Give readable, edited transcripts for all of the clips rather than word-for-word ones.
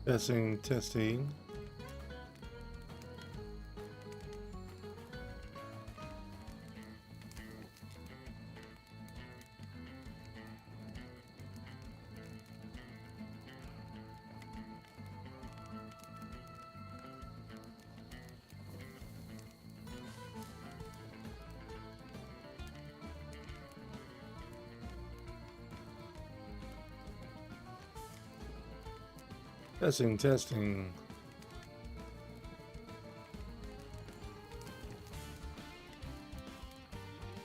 Testing, testing. Testing, testing.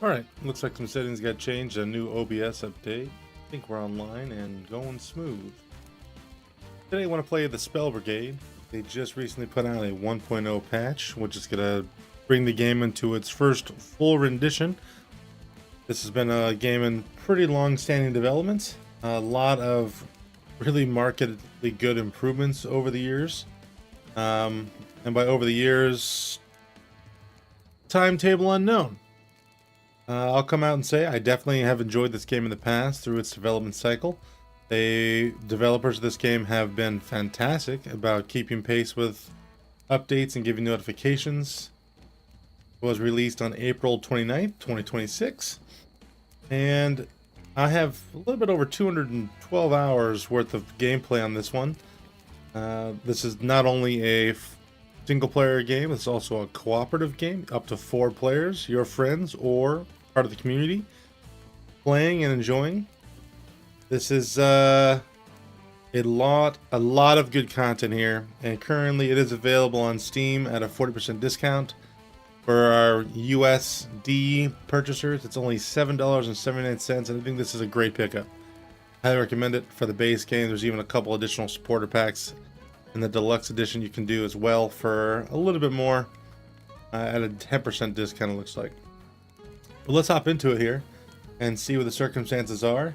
Alright, looks like some settings got changed. A new OBS update. I think we're online and going smooth. Today I want to play the Spell Brigade. They just recently put out a 1.0 patch, which is going to bring the game into its first full rendition. This has been a game in pretty long-standing development. A lot of really markedly good improvements over the years. And by over the years, timetable unknown. I'll come out and say I definitely have enjoyed this game in the past through its development cycle. The developers of this game have been fantastic about keeping pace with updates and giving notifications. It was released on April 29th, 2026. And I have a little bit over 212 hours worth of gameplay on this one. This is not only a single-player game, it's also a cooperative game, up to 4 players, your friends, or part of the community, playing and enjoying. This is a lot of good content here, and currently it is available on Steam at a 40% discount. For our USD purchasers, it's only $7.79, and I think this is a great pickup. Highly recommend it for the base game. There's even a couple additional supporter packs in the deluxe edition you can do as well for a little bit more at a 10% discount, it looks like. But let's hop into it here and see what the circumstances are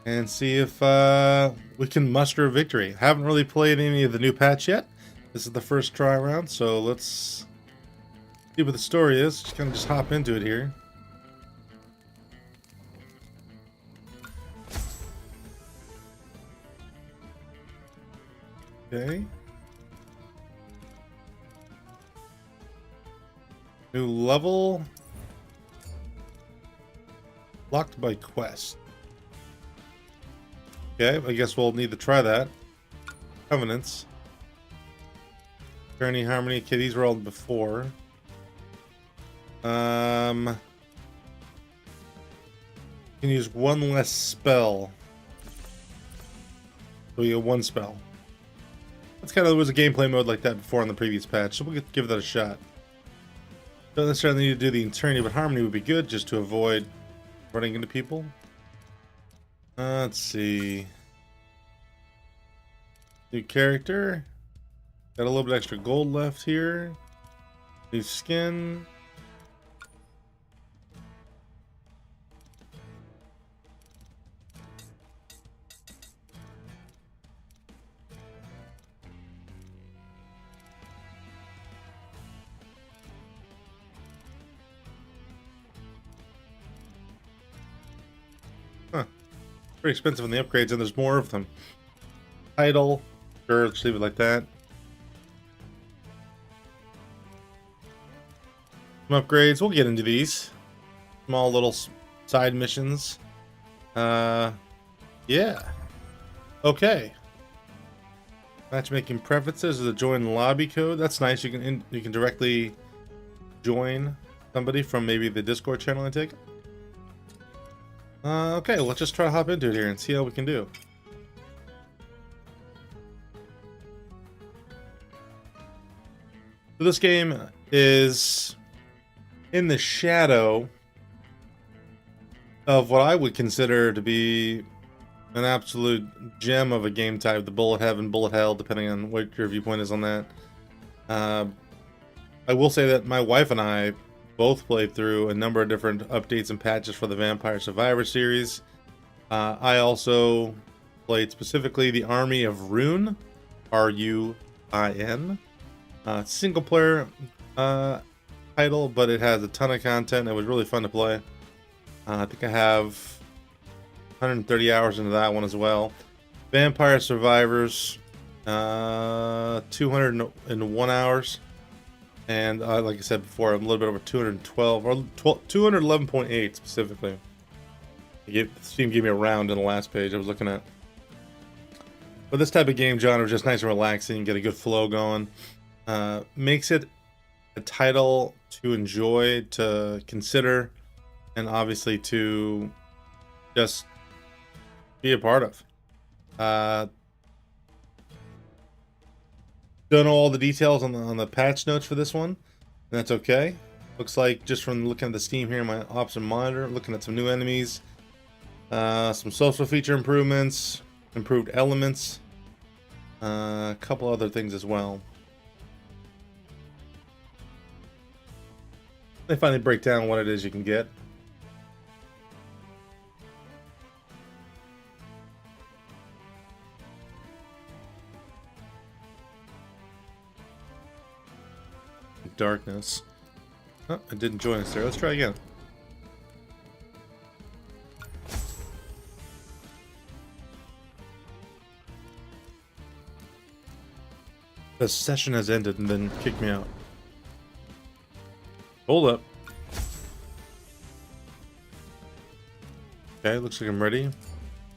and see if we can muster a victory. Haven't really played any of the new patch yet. This is the first try around, so let's see what the story is. Just kind of just hop into it here. Okay. New level. Locked by quest. Okay, I guess we'll need to try that. Covenants. Journey, Harmony. Okay, these were all before. Can use one less spell. So we get one spell. That's kind of, there was a gameplay mode like that before on the previous patch, so we'll give that a shot. Don't necessarily need to do the Eternity, but Harmony would be good just to avoid running into people. Let's see. New character. Got a little bit extra gold left here. New skin. Huh. Pretty expensive on the upgrades, and there's more of them. Title. Sure, let's leave it like that. Some upgrades. We'll get into these. Small little side missions. Yeah. Okay. Matchmaking preferences is a join lobby code. That's nice. You can directly join somebody from maybe the Discord channel, I take it. Okay, let's just try to hop into it here and see how we can do. So this game is in the shadow of what I would consider to be an absolute gem of a game type, the Bullet Heaven, Bullet Hell, depending on what your viewpoint is on that. I will say that my wife and I both played through a number of different updates and patches for the Vampire Survivor series. I also played specifically the Army of Ruin, R-U-I-N. Single player title, but it has a ton of content. It was really fun to play. I think I have 130 hours into that one as well. Vampire Survivors 201 hours. And like I said before, I'm a little bit over 212 or 211.8 specifically. Steam gave me a round in the last page I was looking at. But this type of game genre is just nice and relaxing, get a good flow going. Makes it a title to enjoy, to consider, and obviously to just be a part of. Don't know all the details on the patch notes for this one, and that's okay. Looks like just from looking at the Steam here, my option monitor, looking at some new enemies, some social feature improvements, improved elements, a couple other things as well. They finally break down what it is you can get. Darkness. Oh, it didn't join us there. Let's try again. The session has ended and then kicked me out. Hold up. Okay, looks like I'm ready.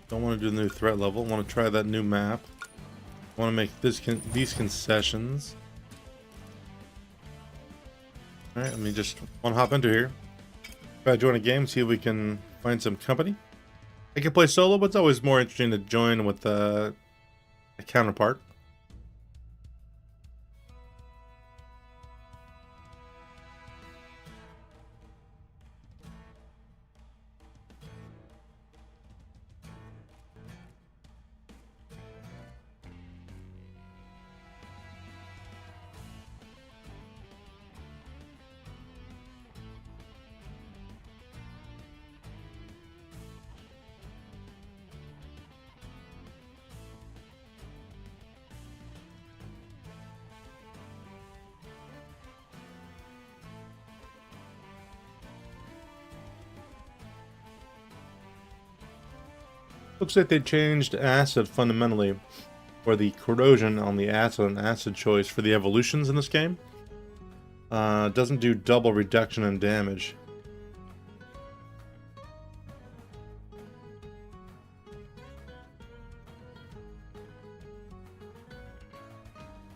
Don't want to do the new threat level. Want to try that new map. Want to make these concessions. Alright, let me just want to hop into here. Try to join a game, see if we can find some company. I can play solo, but it's always more interesting to join with a counterpart. Looks like they changed acid fundamentally, or the corrosion on the acid and acid choice for the evolutions in this game. Doesn't do double reduction in damage.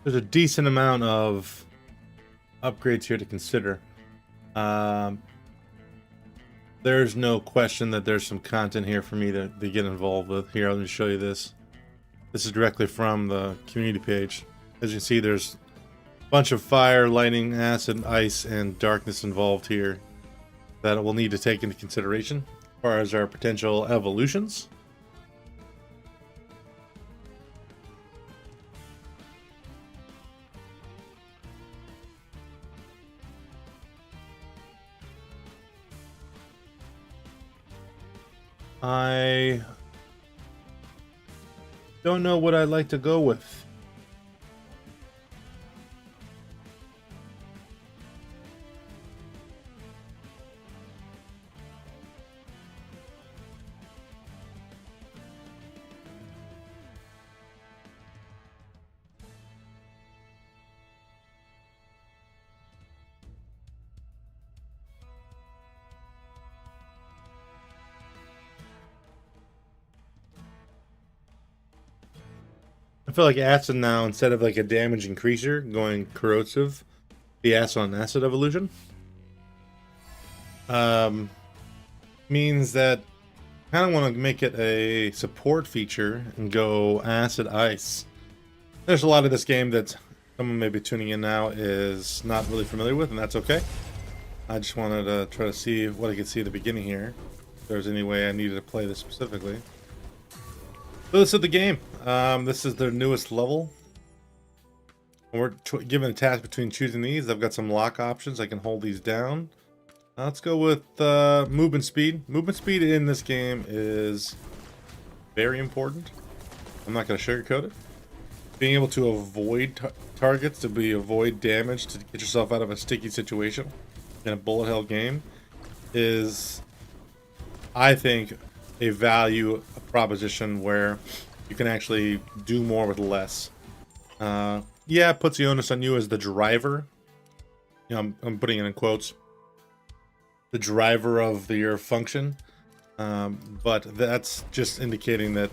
There's a decent amount of upgrades here to consider. There's no question that there's some content here for me to get involved with. Here, let me show you this. This is directly from the community page. As you can see, there's a bunch of fire, lightning, acid, ice, and darkness involved here that we'll need to take into consideration as far as our potential evolutions. I don't know what I'd like to go with. I feel like acid now, instead of like a damage increaser going corrosive, the acid on acid evolution means that I kind of want to make it a support feature and go acid ice. There's a lot of this game that someone maybe tuning in now is not really familiar with, and that's okay. I just wanted to try to see what I could see at the beginning here. If there's any way I needed to play this specifically. So this is the game. This is their newest level. And we're given a task between choosing these. I've got some lock options. I can hold these down. Let's go with movement speed. Movement speed in this game is very important. I'm not going to sugarcoat it. Being able to avoid targets, to avoid damage, to get yourself out of a sticky situation in a bullet hell game is, I think, a value proposition where you can actually do more with less. Yeah, it puts the onus on you as the driver. You know, I'm putting it in quotes. The driver of your function. But that's just indicating that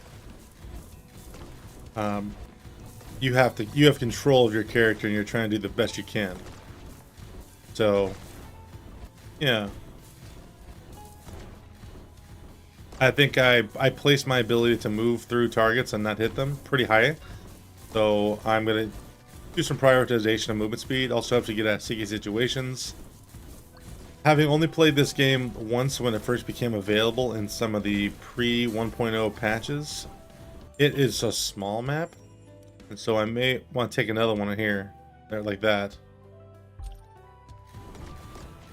you have control of your character and you're trying to do the best you can. So, yeah. I think I placed my ability to move through targets and not hit them pretty high. So I'm going to do some prioritization of movement speed. Also have to get out of sticky situations. Having only played this game once when it first became available in some of the pre-1.0 patches, it is a small map. And so I may want to take another one in here, like that.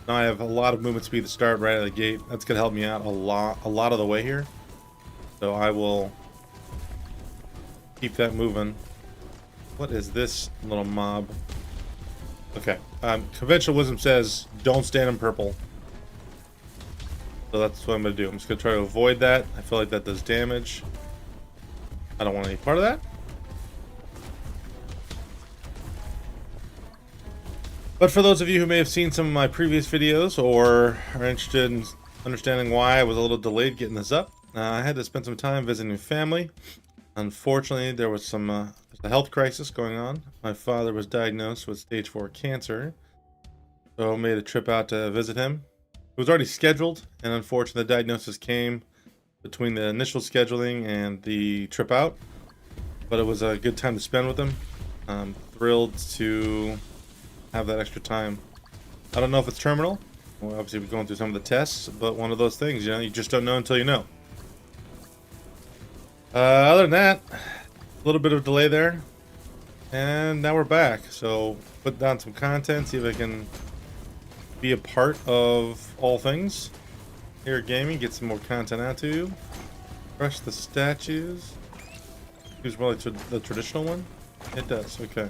Now I have a lot of movement speed to start right out of the gate. That's going to help me out a lot of the way here. So I will keep that moving. What is this little mob? Okay. Conventional wisdom says don't stand in purple. So that's what I'm going to do. I'm just going to try to avoid that. I feel like that does damage. I don't want any part of that. But for those of you who may have seen some of my previous videos or are interested in understanding why I was a little delayed getting this up, I had to spend some time visiting family. Unfortunately, there was a health crisis going on. My father was diagnosed with stage 4 cancer, so I made a trip out to visit him. It was already scheduled, and unfortunately the diagnosis came between the initial scheduling and the trip out, but it was a good time to spend with him. I'm thrilled to have that extra time. I don't know if it's terminal. Well, obviously we're going through some of the tests, but one of those things, you know, you just don't know until you know. Other than that, a little bit of delay there, and now we're back. So put down some content, see if I can be a part of all things here at gaming, get some more content out to you. Crush the statues. Use more like the traditional one. It does. Okay.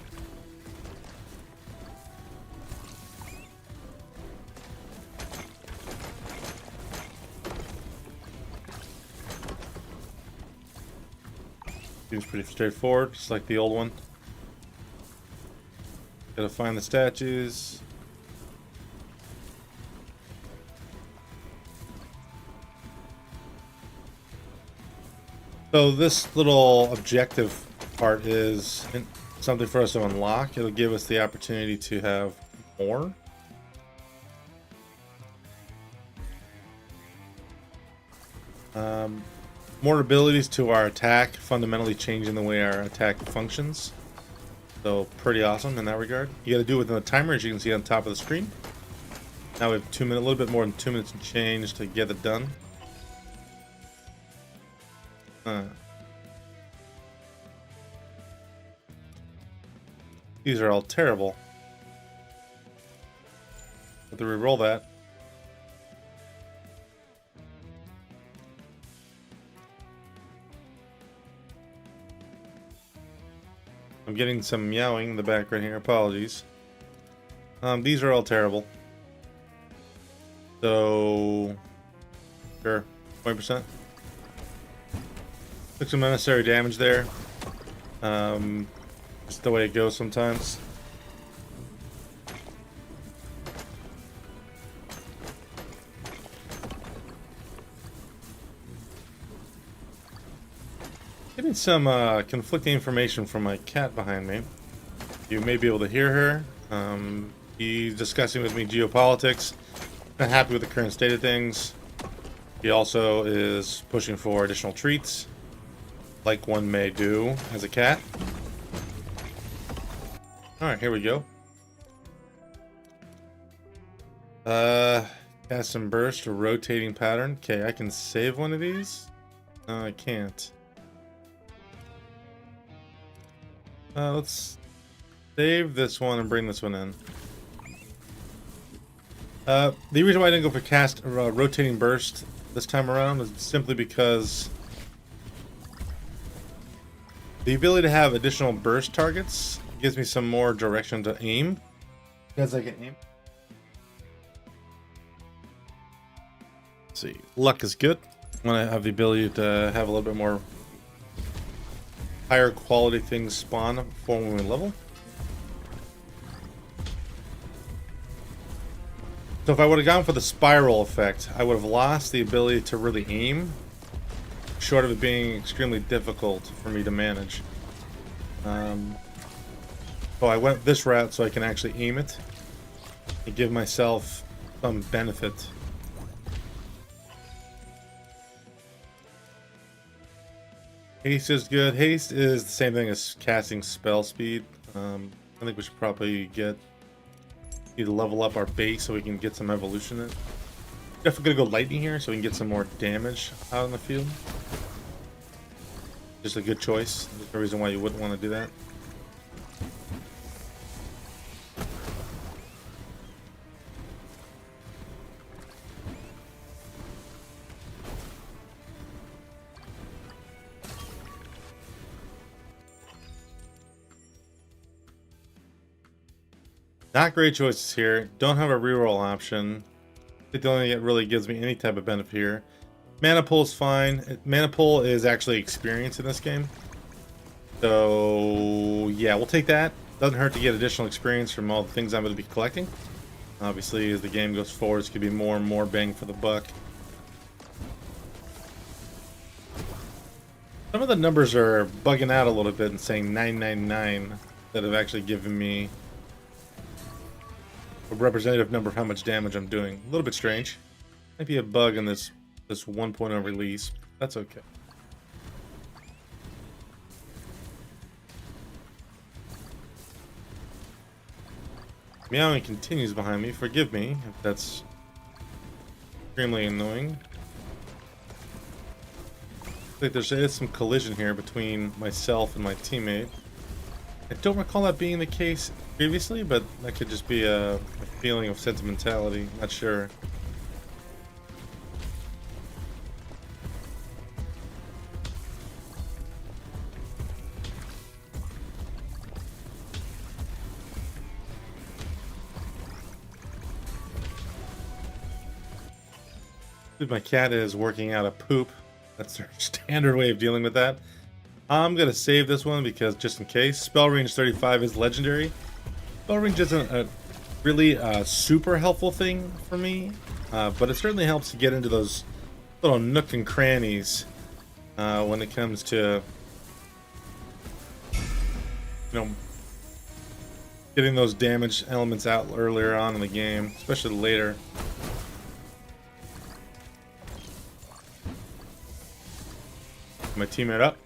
Seems pretty straightforward, just like the old one. Gotta find the statues. So this little objective part is something for us to unlock. It'll give us the opportunity to have more. More abilities to our attack, fundamentally changing the way our attack functions. So pretty awesome in that regard. You got to do it within the timer, as you can see on top of the screen. Now we have 2 minutes, a little bit more than 2 minutes and change to get it done. These are all terrible. Have to re-roll that. I'm getting some meowing in the background here. Apologies. These are all terrible. So, sure, 20%. Took some unnecessary damage there. Just the way it goes sometimes. Getting some conflicting information from my cat behind me. You may be able to hear her. He's discussing with me geopolitics. Not happy with the current state of things. He also is pushing for additional treats, like one may do as a cat. Alright, here we go. Cast and burst, a rotating pattern. Okay, I can save one of these? No, I can't. Let's save this one and bring this one in. The reason why I didn't go for cast rotating burst this time around is simply because the ability to have additional burst targets gives me some more direction to aim. Because I can aim. Let's see, luck is good when I have the ability to have a little bit more higher quality things spawn for when we level. So if I would have gone for the spiral effect, I would have lost the ability to really aim, short of it being extremely difficult for me to manage. So I went this route so I can actually aim it and give myself some benefit. Haste is good. Haste is the same thing as casting spell speed. I think we should probably need to level up our base so we can get some evolution in. Definitely gonna go lightning here so we can get some more damage out in the field. Just a good choice. There's no reason why you wouldn't want to do that. Not great choices here. Don't have a reroll option. I think the only thing that really gives me any type of benefit here. Mana pull is fine. Mana pull is actually experience in this game. So yeah, we'll take that. Doesn't hurt to get additional experience from all the things I'm going to be collecting. Obviously, as the game goes forward, it's going to be more and more bang for the buck. Some of the numbers are bugging out a little bit and saying 999 that have actually given me a representative number of how much damage I'm doing. A little bit strange. Might be a bug in this 1.0 release. That's okay. Meowing continues behind me. Forgive me if that's extremely annoying. I think there is some collision here between myself and my teammate. I don't recall that being the case previously, but that could just be a feeling of sentimentality. Not sure. My cat is working out a poop. That's their standard way of dealing with that. I'm going to save this one because just in case. Spell range 35 is legendary. Spell range isn't a really super helpful thing for me, but it certainly helps to get into those little nook and crannies when it comes to, you know, getting those damage elements out earlier on in the game, especially later. My teammate up.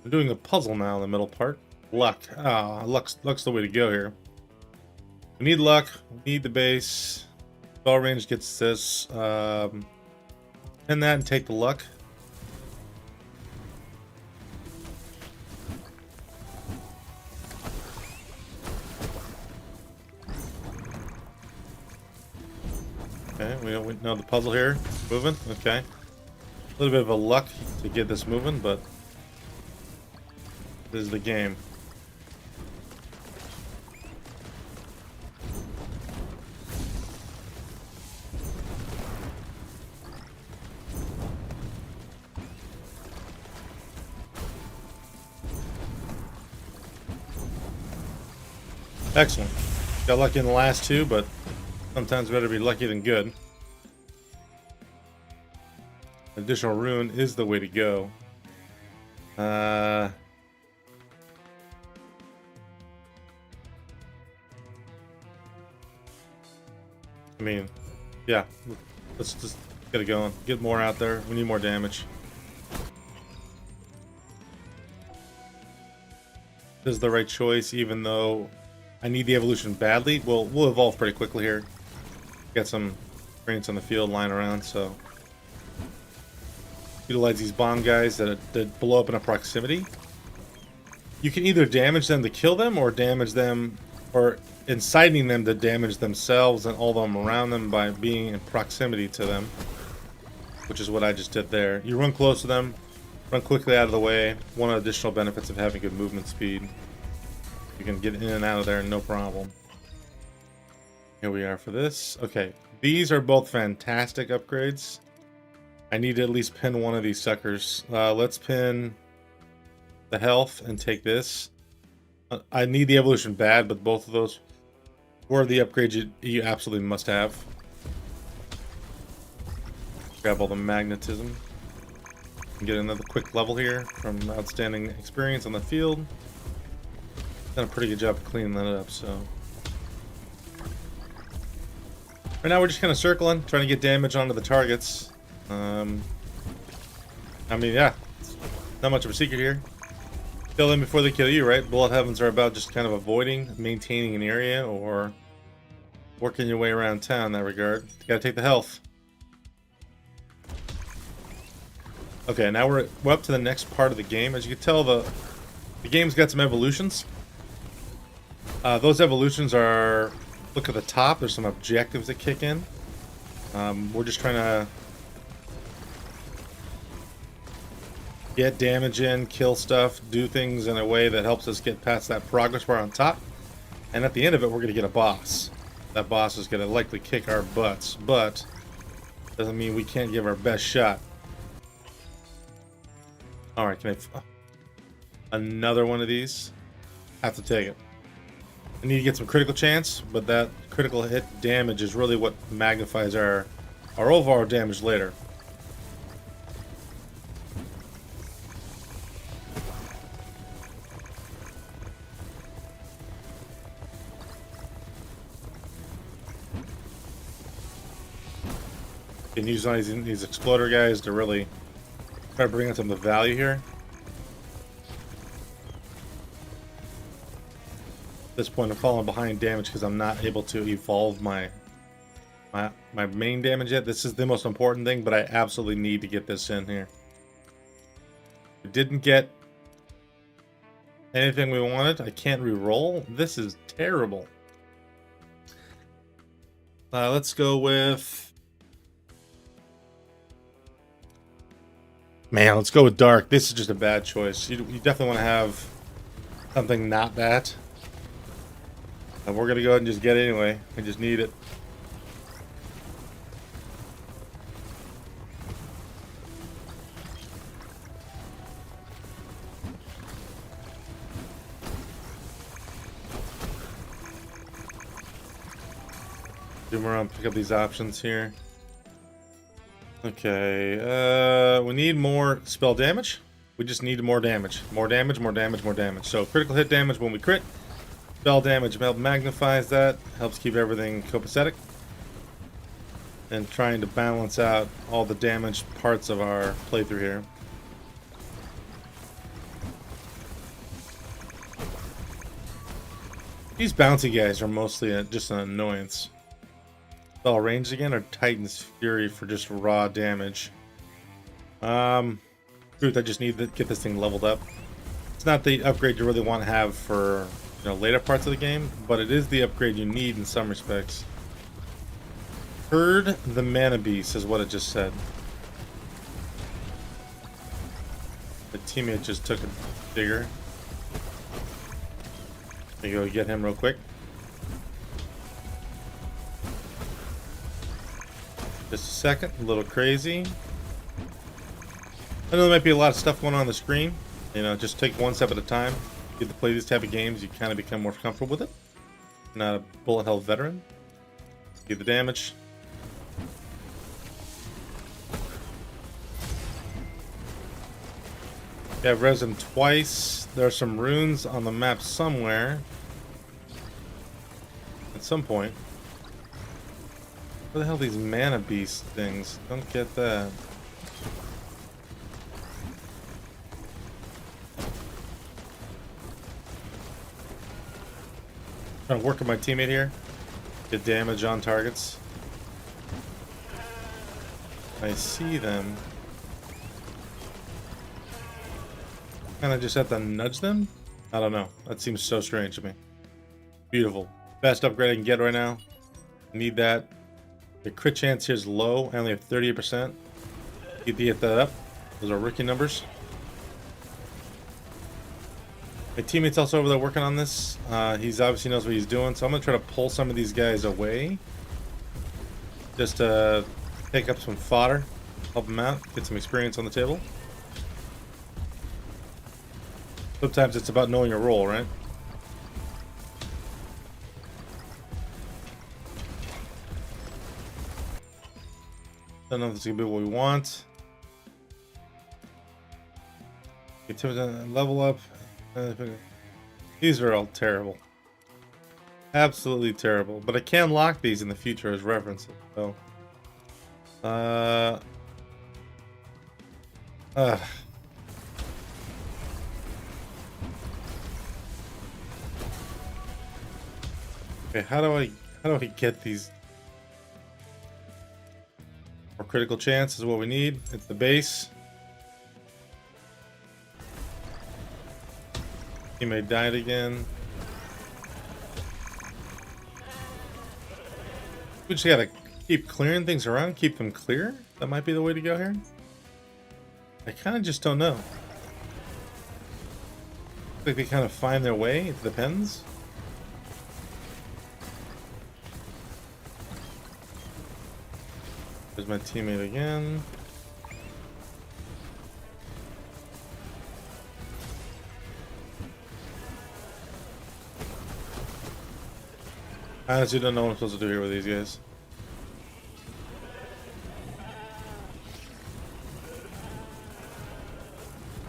I'm doing a puzzle now in the middle part. Luck. Luck's the way to go here. We need luck. We need the base. Spell range gets this. Pin that and take the luck. Okay, we don't know the puzzle here. Moving. Okay. A little bit of a luck to get this moving, but this is the game. Excellent. Got lucky in the last two, but sometimes better be lucky than good. Additional rune is the way to go. I mean, yeah. Let's just get it going. Get more out there. We need more damage. This is the right choice, even though I need the evolution badly. We'll evolve pretty quickly here. Got some experience on the field lying around, so utilize these bomb guys that blow up in a proximity. You can either damage them to kill them, or damage them, or inciting them to damage themselves and all of them around them by being in proximity to them, which is what I just did there. You run close to them, run quickly out of the way. One of the additional benefits of having good movement speed. You can get in and out of there, no problem. Here we are for this. Okay, these are both fantastic upgrades. I need to at least pin one of these suckers. Let's pin the health and take this. I need the evolution bad, but both of those were the upgrades you absolutely must have. Grab all the magnetism. And get another quick level here from outstanding experience on the field. Done a pretty good job of cleaning that up, so. Right now we're just kind of circling, trying to get damage onto the targets. I mean, yeah, not much of a secret here. Kill them before they kill you, right? Bullet heavens are about just kind of avoiding, maintaining an area, or working your way around town in that regard. You gotta take the health. Okay, now we're up to the next part of the game. As you can tell, the game's got some evolutions. Those evolutions are, look at the top, there's some objectives that kick in. We're just trying to get damage in, kill stuff, do things in a way that helps us get past that progress bar on top. And at the end of it, we're going to get a boss. That boss is going to likely kick our butts, but doesn't mean we can't give our best shot. Alright, can I... another one of these? Have to take it. I need to get some critical chance, but that critical hit damage is really what magnifies our overall damage later. Can use one of these exploder guys to really try to bring in some of the value here. At this point, I'm falling behind damage because I'm not able to evolve my main damage yet. This is the most important thing, but I absolutely need to get this in here. We didn't get anything we wanted. I can't re-roll. This is terrible. Let's go with... Man, let's go with dark. This is just a bad choice. You definitely want to have something not that. And we're going to go ahead and just get it anyway. We just need it. Zoom around, pick up these options here. Okay, we need more spell damage. We just need more damage. More damage, more damage, more damage. So critical hit damage when we crit. Spell damage magnifies that. Helps keep everything copacetic. And trying to balance out all the damaged parts of our playthrough here. These bouncy guys are mostly just an annoyance. Spell range again, or Titan's Fury for just raw damage? Truth, I just need to get this thing leveled up. It's not the upgrade you really want to have for, you know, later parts of the game, but it is the upgrade you need in some respects. Herd the Mana Beast is what it just said. The teammate just took a digger. Let me go get him real quick. Just a second, a little crazy. I know there might be a lot of stuff going on the screen. You know, just take one step at a time. Get to play these type of games, you kind of become more comfortable with it. Not a bullet hell veteran. Get the damage. Yeah, I've res them twice. There are some runes on the map somewhere. At some point. What the hell are these mana beast things? Don't get that. Trying to work with my teammate here. Get damage on targets. I see them. Kind of just have to nudge them? I don't know. That seems so strange to me. Beautiful. Best upgrade I can get right now. Need that. The crit chance here is low. I only have 38%. Need to get that up. Those are rookie numbers. My teammate's also over there working on this. He's obviously knows what he's doing, so I'm gonna try to pull some of these guys away, just to take up some fodder, help them out, get some experience on the table. Sometimes it's about knowing your role, right? Don't know if this is gonna be what we want. Level up. These are all terrible. Absolutely terrible. But I can lock these in the future as references. So, okay, how do I get these? More critical chance is what we need. It's the base. Teammate died again. We just gotta keep clearing things around, keep them clear. That might be the way to go here. I kind of just don't know. Like they kind of find their way. It depends. There's my teammate again. I honestly don't know what I'm supposed to do here with these guys.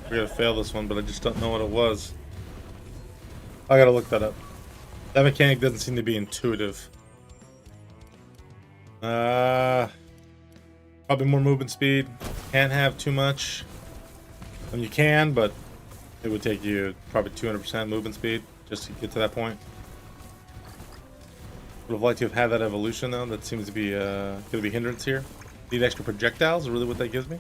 We're gonna fail this one, but I just don't know what it was. I gotta look that up. That mechanic doesn't seem to be intuitive. Probably more movement speed. Can't have too much. I mean, you can, but it would take you probably 200% movement speed just to get to that point. Would have liked to have had that evolution though. That seems to be going to be a hindrance here. Need extra projectiles, is really what that gives me.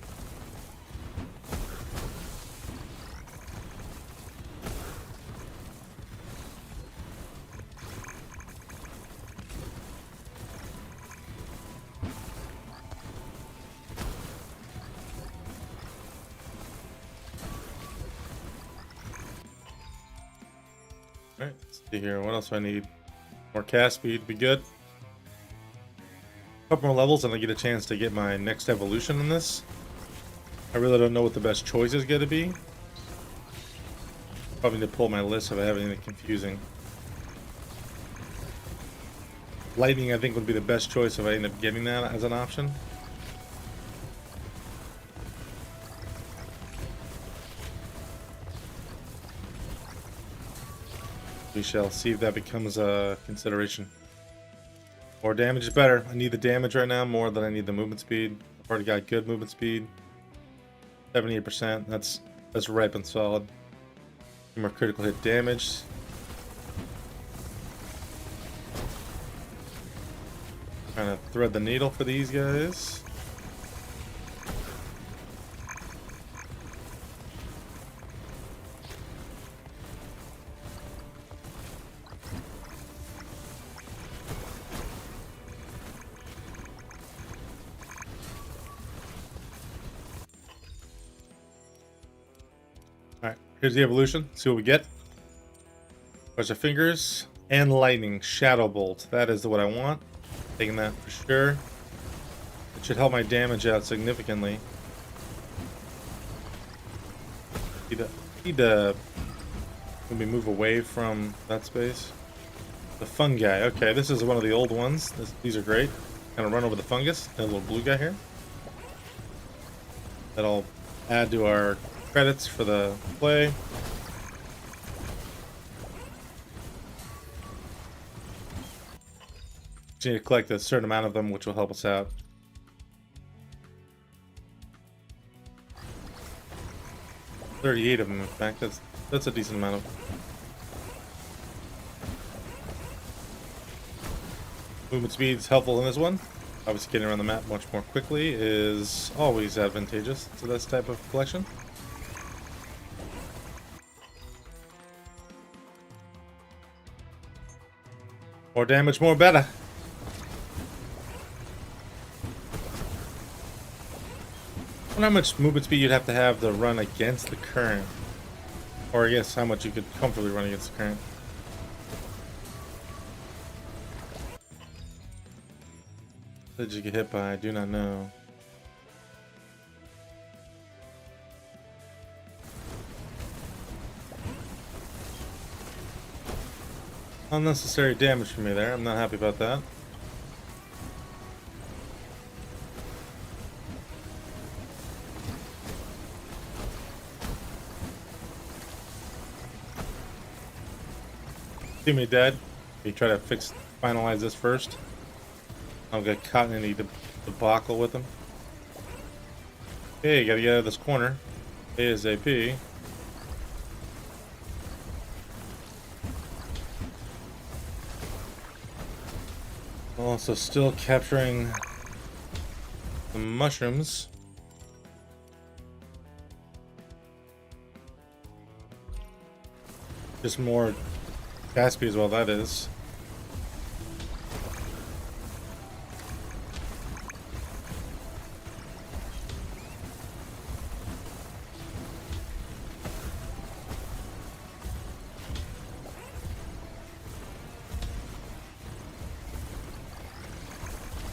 Alright, let's see here. What else do I need? More cast speed would be good. A couple more levels and I get a chance to get my next evolution in this. I really don't know what the best choice is going to be. Probably need to pull my list if I have anything confusing. Lightning I think would be the best choice if I end up getting that as an option. We shall see if that becomes a consideration. More damage is better. I need the damage right now more than I need the movement speed. I've already got good movement speed. 78%. That's ripe and solid. More critical hit damage. Trying to thread the needle for these guys. Alright, here's the evolution. See what we get. Cross our fingers. And lightning. Shadow Bolt. That is what I want. Taking that for sure. It should help my damage out significantly. Need to maybe move away from that space. The fungi. Okay, this is one of the old ones. These are great. Kind of run over the fungus. That little blue guy here. That'll add to our credits for the play. Just need to collect a certain amount of them, which will help us out. $38 of them, in fact. That's a decent amount of. Movement speed is helpful in this one. Obviously, getting around the map much more quickly is always advantageous to this type of collection. More damage, more better. I wonder how much movement speed you'd have to run against the current. Or I guess how much you could comfortably run against the current. What did you get hit by? I do not know. Unnecessary damage for me there. I'm not happy about that. See me dead. You try to finalize this first. I'll get caught in any debacle with him. Okay, gotta get out of this corner. ASAP. Also still capturing the mushrooms. Just more Caspi as well, that is.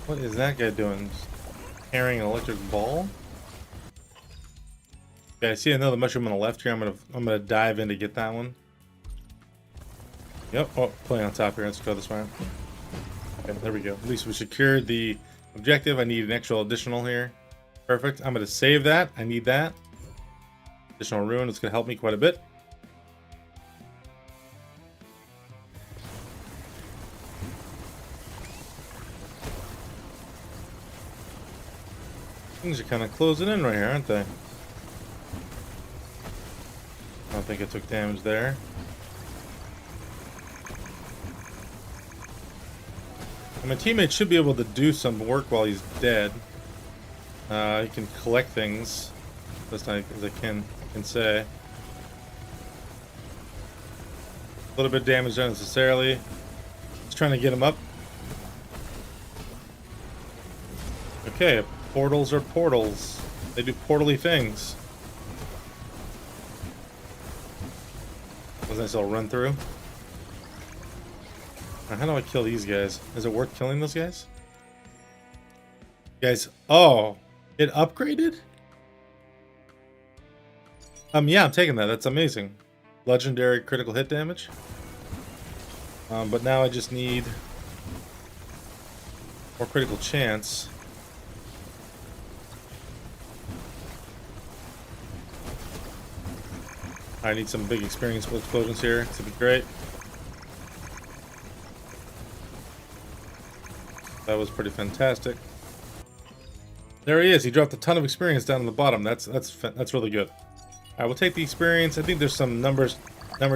What is that guy doing? Just carrying an electric ball? Okay, I see another mushroom on the left here. I'm gonna dive in to get that one. Yep. Oh, playing on top here. Let's go this way. Okay, there we go. At least we secured the objective. I need an extra additional here. Perfect. I'm gonna save that. I need that. Additional rune. It's gonna help me quite a bit. Things are kind of closing in right here, aren't they? I don't think it took damage there. And my teammate should be able to do some work while he's dead. He can collect things, best as I can say. A little bit of damage unnecessarily. Just trying to get him up. Okay, portals are portals. They do portally things. That was a nice little run through. Now, how do I kill these guys? Is it worth killing those guys? Guys, oh, it upgraded? Yeah, I'm taking that. That's amazing. Legendary critical hit damage. But now I just need more critical chance. I need some big experience with explosions here. It's gonna be great. That was pretty fantastic. There he is. He dropped a ton of experience down on the bottom. That's really good. All right, we'll take the experience. I think there's some number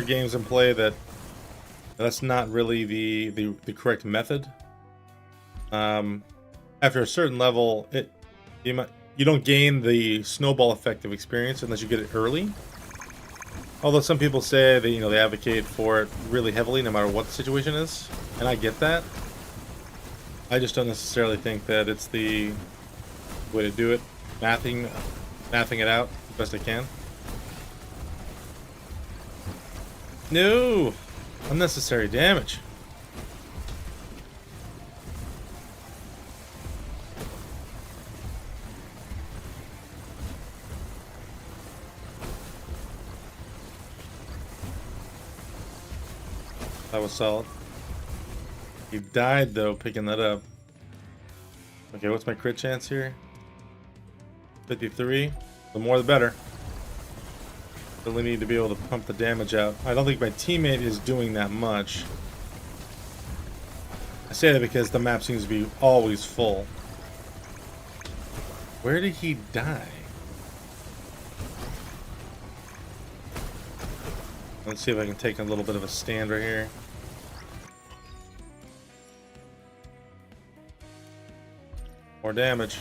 games in play that's not really the correct method. After a certain level, you don't gain the snowball effect of experience unless you get it early. Although some people say that they advocate for it really heavily, no matter what the situation is, and I get that. I just don't necessarily think that it's the way to do it. Mathing it out the best I can. No! Unnecessary damage. That was solid. He died though, picking that up. Okay, what's my crit chance here? 53. The more the better. Really need to be able to pump the damage out. I don't think my teammate is doing that much. I say that because the map seems to be always full. Where did he die? Let's see if I can take a little bit of a stand right here. More damage.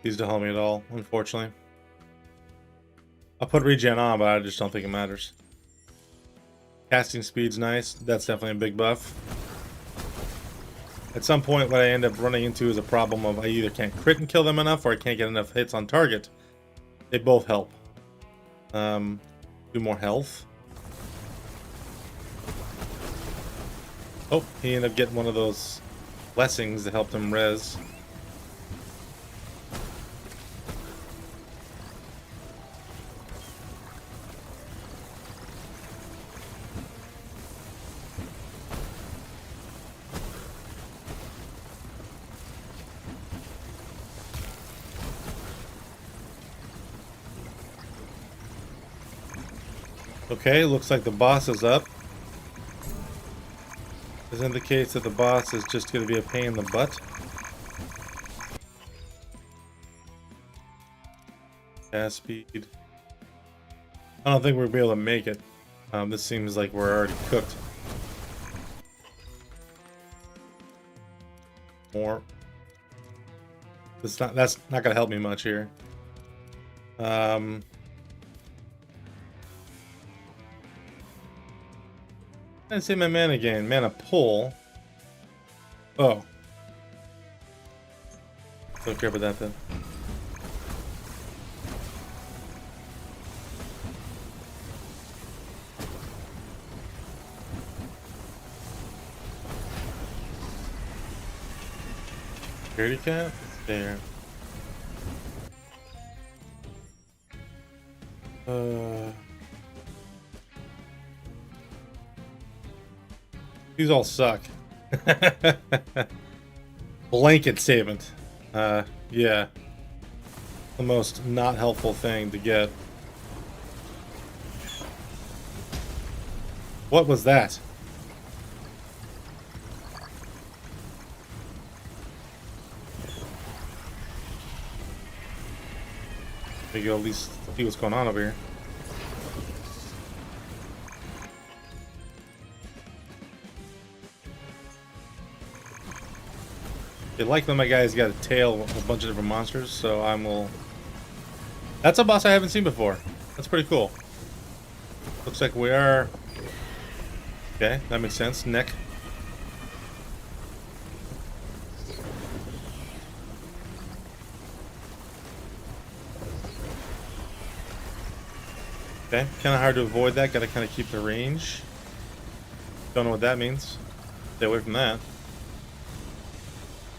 He's to help me at all, unfortunately. I'll put regen on, but I just don't think it matters. Casting speed's nice. That's definitely a big buff. At some point, what I end up running into is a problem of I either can't crit and kill them enough, or I can't get enough hits on target. They both help. Do more health. Oh, he ended up getting one of those blessings that helped him res. Okay, looks like the boss is up. This indicates that the boss is just going to be a pain in the butt. Gas speed. I don't think we'll be able to make it. This seems like we're already cooked. More. That's not going to help me much here. I say my mana gain. Mana pull. Oh. Don't care about that then. Security cap? It's there. These all suck. Blanket statement. Yeah. The most not helpful thing to get. What was that? Maybe at least see what's going on over here. Like my guy's got a tail of a bunch of different monsters, so I will. That's a boss I haven't seen before. That's pretty cool. Looks like we are. Okay, that makes sense. Neck. Okay, kind of hard to avoid that. Got to kind of keep the range. Don't know what that means. Stay away from that.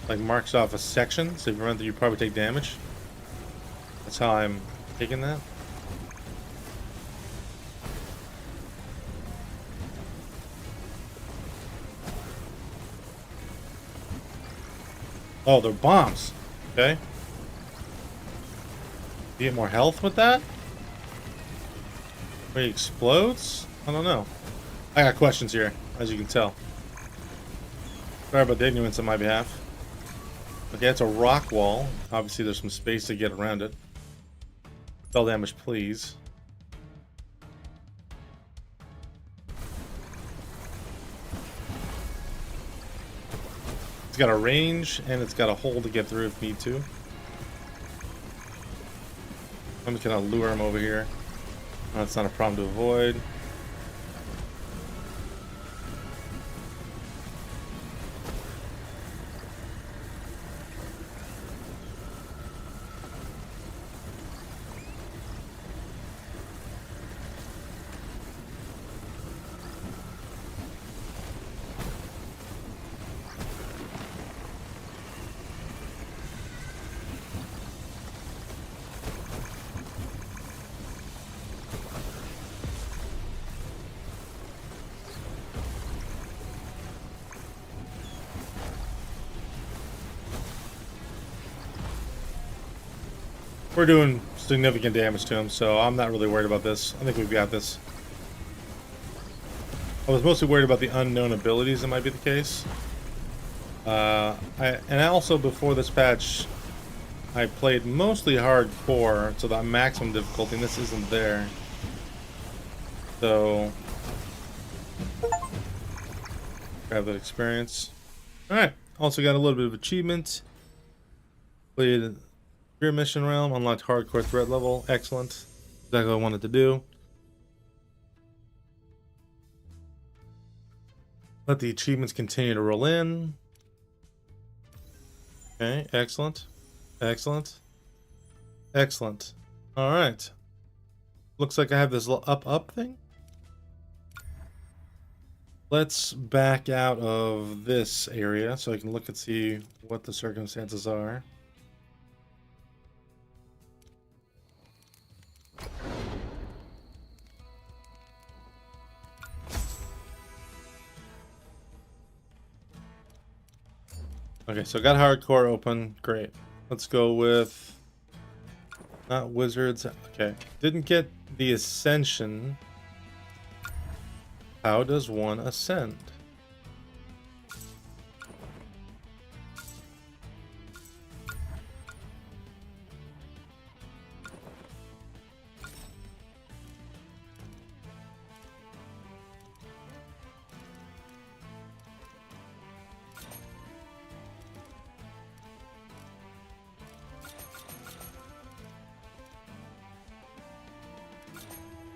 Like marks off a section, so if you run through, you probably take damage. That's how I'm taking that. Oh, they're bombs. Okay. Do you get more health with that? Where he explodes? I don't know. I got questions here, as you can tell. Sorry about the ignorance on my behalf. Okay, it's a rock wall. Obviously, there's some space to get around it. Spell damage, please. It's got a range, and it's got a hole to get through if need to. I'm just gonna lure him over here. That's not a problem to avoid. We're doing significant damage to him, so I'm not really worried about this. I think we've got this. I was mostly worried about the unknown abilities that might be the case. I also, before this patch, I played mostly hardcore, so the maximum difficulty, and this isn't there. So, grab that experience. Alright, also got a little bit of achievement. Played Career Mission Realm, unlocked hardcore threat level. Excellent. Exactly what I wanted to do. Let the achievements continue to roll in. Okay, excellent. Excellent. Excellent. All right. Looks like I have this little up thing. Let's back out of this area so I can look and see what the circumstances are. Okay, so got hardcore open. Great. Let's go with not wizards. Okay. Didn't get the ascension. How does one ascend?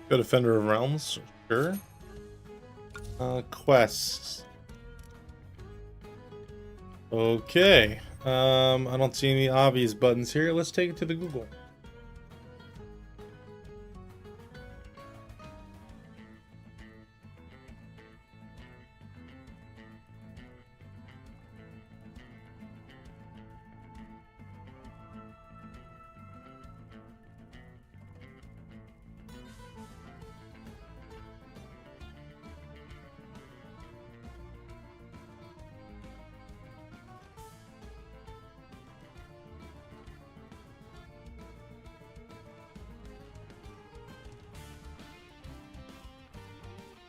Go Defender of Realms, sure. Quests. Okay. I don't see any obvious buttons here. Let's take it to the Google.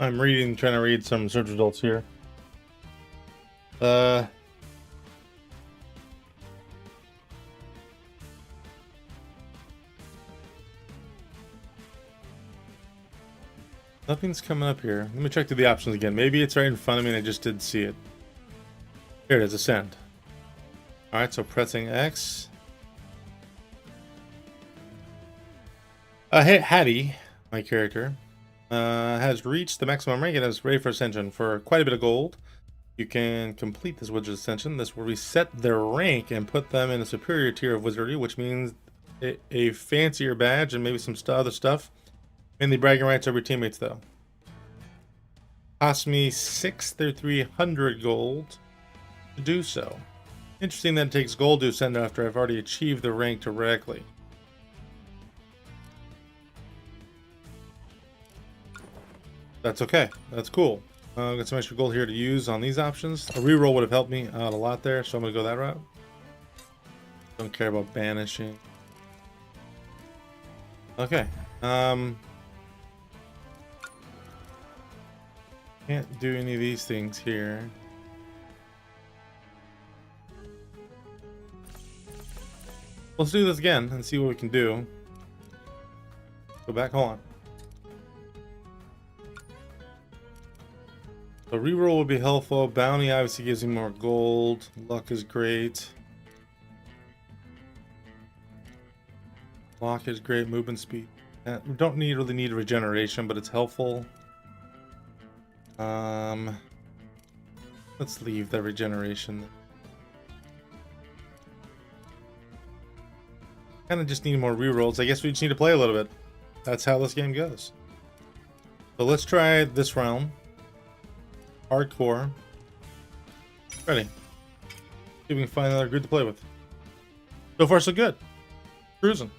I'm trying to read some search results here. Nothing's coming up here. Let me check through the options again. Maybe it's right in front of me and I just didn't see it. Here it is, ascend. Alright, so pressing X. Hey, Hattie, my character, has reached the maximum rank and is ready for ascension. For quite a bit of gold, you can complete this wizard ascension. This will reset their rank and put them in a superior tier of wizardry, which means a fancier badge and maybe some other stuff. Mainly bragging rights over teammates, though. Cost me 6,300 gold to do so. Interesting that it takes gold to ascend after I've already achieved the rank directly. That's okay. That's cool. Got some extra gold here to use on these options. A reroll would have helped me out a lot there, so I'm going to go that route. Don't care about banishing. Okay. Can't do any of these things here. Let's do this again and see what we can do. Go back, hold on. So reroll would be helpful. Bounty obviously gives me more gold. Luck is great. Lock is great. Movement speed. We don't really need regeneration, but it's helpful. Let's leave the regeneration. Kind of just need more rerolls. I guess we just need to play a little bit. That's how this game goes. So let's try this round. Hardcore. Ready. See if we can find another group to play with. So far, so good. Cruising.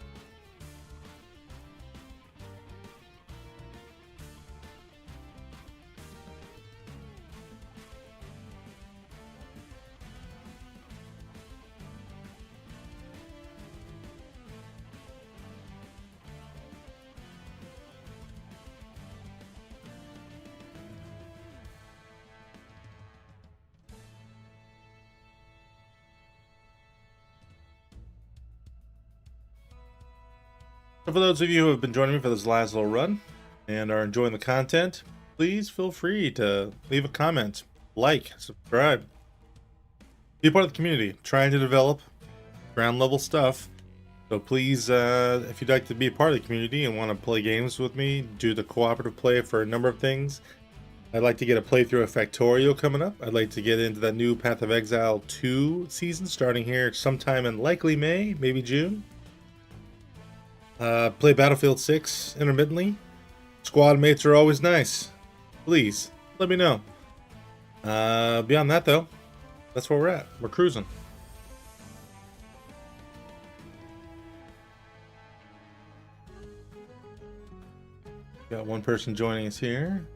So for those of you who have been joining me for this last little run and are enjoying the content, please feel free to leave a comment, like, subscribe. Be a part of the community. Trying to develop ground level stuff. So please, if you'd like to be a part of the community and want to play games with me, do the cooperative play for a number of things, I'd like to get a playthrough of Factorio coming up. I'd like to get into that new Path of Exile 2 season starting here sometime in likely May, maybe June. Play Battlefield 6 intermittently. Squad mates are always nice. Please, let me know. Beyond that, though, that's where we're at. We're cruising. Got one person joining us here.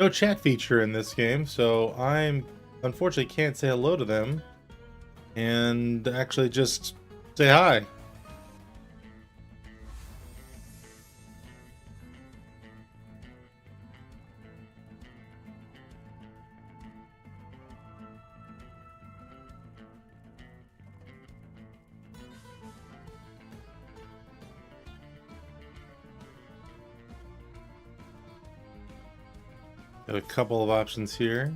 No chat feature in this game, so I'm unfortunately can't say hello to them and actually just say hi. Got a couple of options here.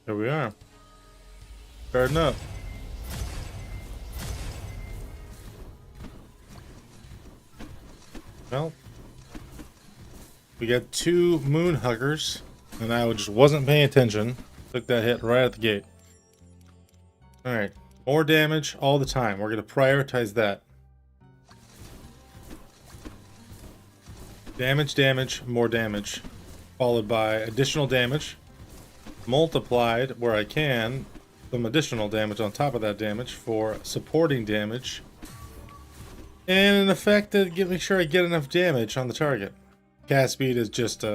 There we are. Starting up. Well, we got two moon huggers, and I just wasn't paying attention. Took that hit right at the gate. Alright, more damage all the time. We're going to prioritize that. Damage, damage, more damage. Followed by additional damage. Multiplied, where I can, some additional damage on top of that damage for supporting damage. And an effect to make sure I get enough damage on the target. Cast speed is just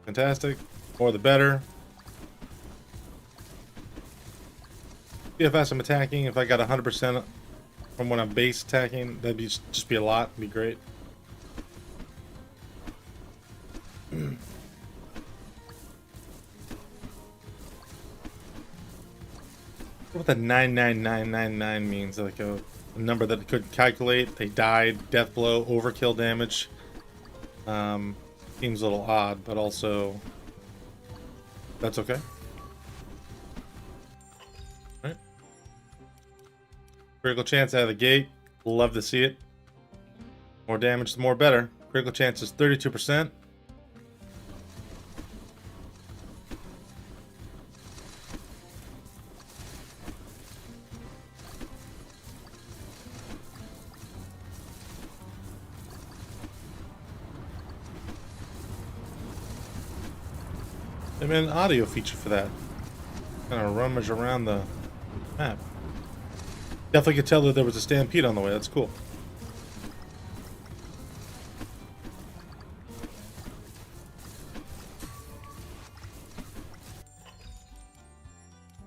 fantastic. More the better. See how fast I'm attacking. If I got 100% from when I'm base attacking, that'd be just be a lot. It'd be great. What the 99999 means, like a number that it could calculate. They died, death blow, overkill damage. Seems a little odd, but also that's okay. All right. Critical chance out of the gate. Love to see it. More damage, the more better. Critical chance is 32%. They made an audio feature for that. Kind of rummage around the map. Definitely could tell that there was a stampede on the way. That's cool.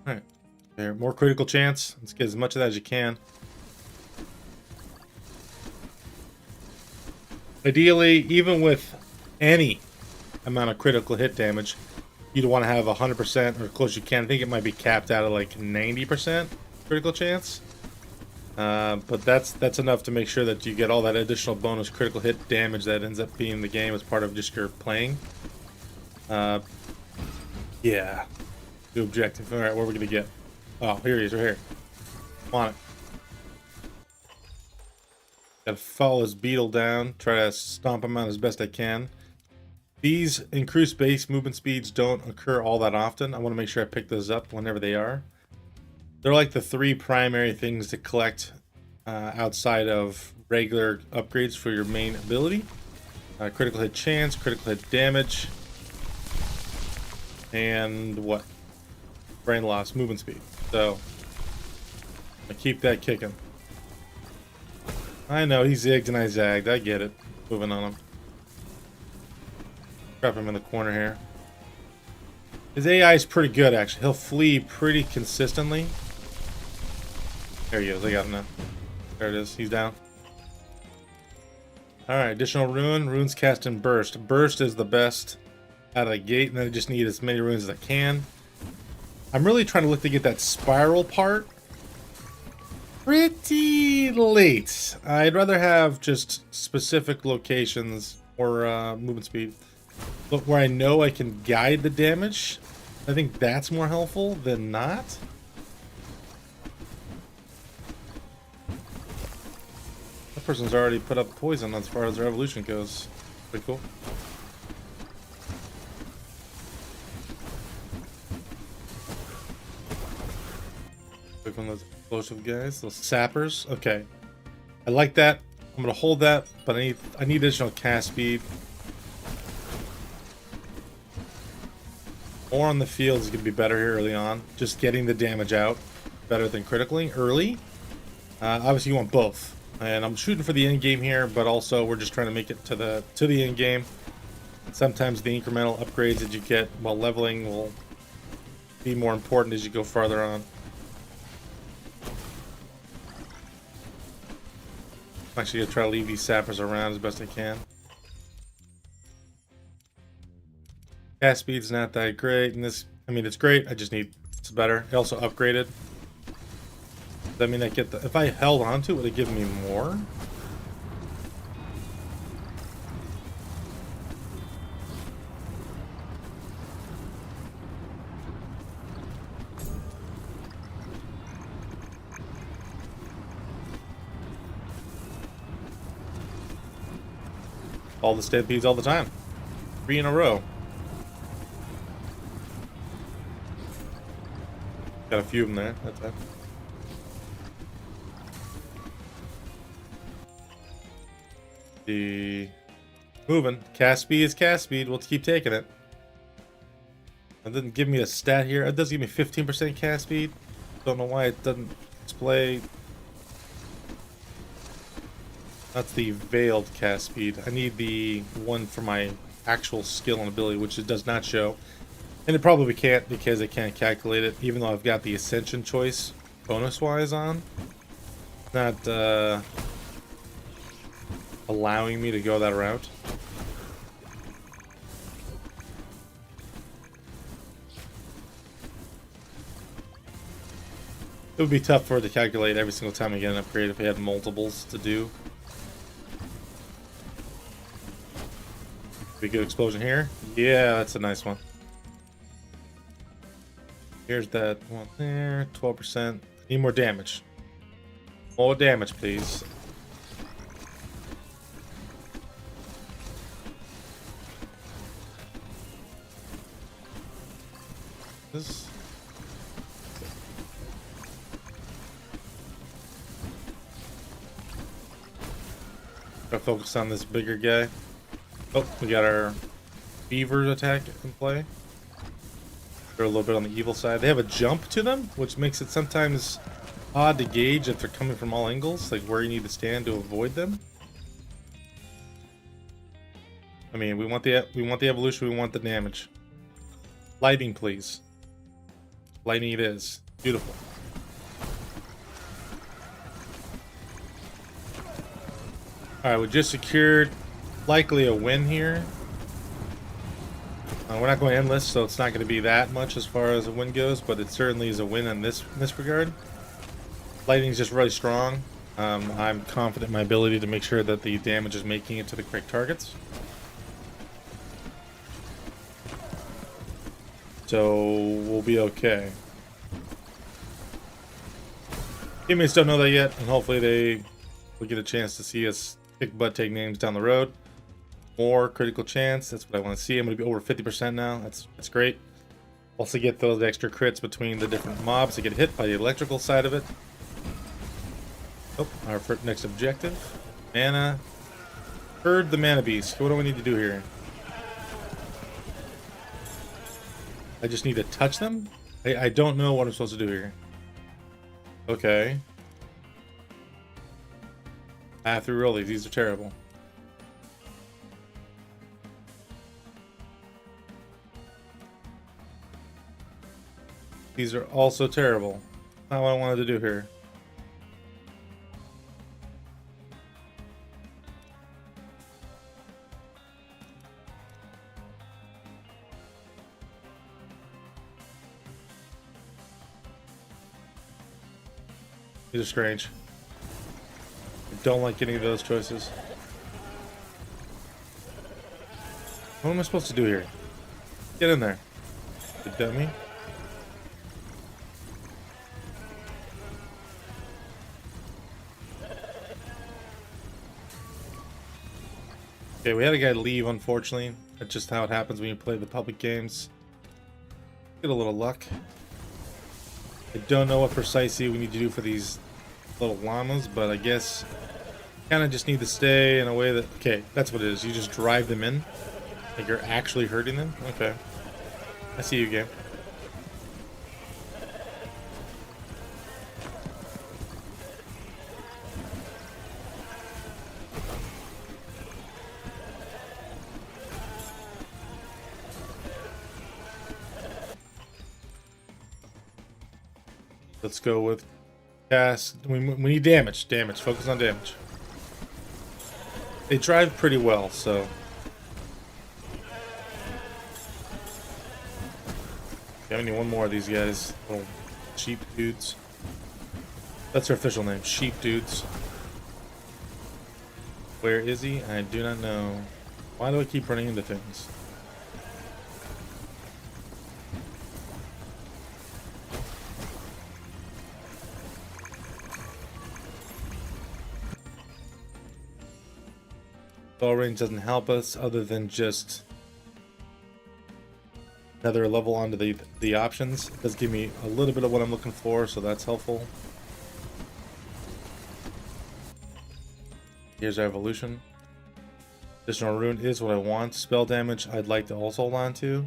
Alright. There, more critical chance. Let's get as much of that as you can. Ideally, even with any amount of critical hit damage, you'd want to have 100% or close you can. I think it might be capped out at like 90% critical chance. But that's enough to make sure that you get all that additional bonus critical hit damage that ends up being the game as part of just your playing. Yeah. The objective. Alright, what are we going to get? Oh, here he is, right here. Come on it. Gotta follow this beetle down. Try to stomp him out as best I can. These increased base movement speeds don't occur all that often. I want to make sure I pick those up whenever they are. They're like the three primary things to collect outside of regular upgrades for your main ability. Critical hit chance, critical hit damage, and what? Brain loss, movement speed. So, I keep that kicking. I know, he zigged and I zagged. I get it. Moving on him. Trap him in the corner here. His AI is pretty good, actually. He'll flee pretty consistently. There he goes. I got him now. There it is. He's down. Alright, additional rune. Runes cast in burst. Burst is the best out of the gate, and then I just need as many runes as I can. I'm really trying to look to get that spiral part pretty late. I'd rather have just specific locations or movement speed, but where I know I can guide the damage. I think that's more helpful than not. That person's already put up poison as far as their evolution goes. Pretty cool. Quick one of those explosive guys, those sappers. Okay, I like that. I'm gonna hold that, but I need additional cast speed. More on the field is gonna be better here early on. Just getting the damage out better than critically early. Obviously, you want both, and I'm shooting for the end game here, but also we're just trying to make it to the end game. Sometimes the incremental upgrades that you get while leveling will be more important as you go farther on. I'm actually gonna try to leave these sappers around as best I can. Cast speed's not that great, and this, I mean, it's great. I just need, it's better. It also upgraded. Does that mean I get the, if I held on to it, would it give me more? All the stampedes all the time. 3 in a row. Got a few of them there. That's it. The moving. Cast speed is cast speed. We'll keep taking it. It didn't give me a stat here. It does give me 15% cast speed. Don't know why it doesn't display. That's the veiled cast speed. I need the one for my actual skill and ability, which it does not show. And it probably can't because I can't calculate it, even though I've got the Ascension choice bonus-wise on. Not allowing me to go that route. It would be tough for it to calculate every single time I get an upgrade if we had multiples to do. Be a good explosion here. Yeah, that's a nice one. Here's that one there. 12%. Need more damage. More damage, please. This. Gotta focus on this bigger guy. Oh, we got our beaver attack in play. They're a little bit on the evil side. They have a jump to them, which makes it sometimes odd to gauge if they're coming from all angles, like where you need to stand to avoid them. I mean, we want the evolution, we want the damage. Lightning, please. Lightning it is. Beautiful. Alright, we just secured likely a win here. We're not going endless, so it's not going to be that much as far as a win goes, but it certainly is a win in this regard. Lightning's just really strong. I'm confident in my ability to make sure that the damage is making it to the correct targets. So we'll be okay. Teammates don't know that yet, and hopefully they will get a chance to see us kick butt, take names down the road. More critical chance. That's what I want to see. I'm going to be over 50% now. That's great. Also get those extra crits between the different mobs to get hit by the electrical side of it. Oh, our next objective. Mana. Herd the mana beast. What do we need to do here? I just need to touch them? I don't know what I'm supposed to do here. Okay. Through roll these. These are terrible. These are also terrible. Not what I wanted to do here. These are strange. I don't like any of those choices. What am I supposed to do here? Get in there, you dummy. Okay, we had a guy leave, unfortunately. That's just how it happens when you play the public games. Get a little luck. I don't know what precisely we need to do for these little llamas, but I guess kind of just need to stay in a way that... Okay, that's what it is. You just drive them in. Like you're actually hurting them? Okay. I see you, game. Let's go with cast. We need damage. Damage. Focus on damage. They drive pretty well, so... Okay, I need one more of these guys. Little sheep dudes. That's their official name. Sheep dudes. Where is he? I do not know. Why do I keep running into things? Ball range doesn't help us other than just another level onto the options. It does give me a little bit of what I'm looking for, so that's helpful. Here's our evolution. Additional rune is what I want. Spell damage I'd like to also hold on to.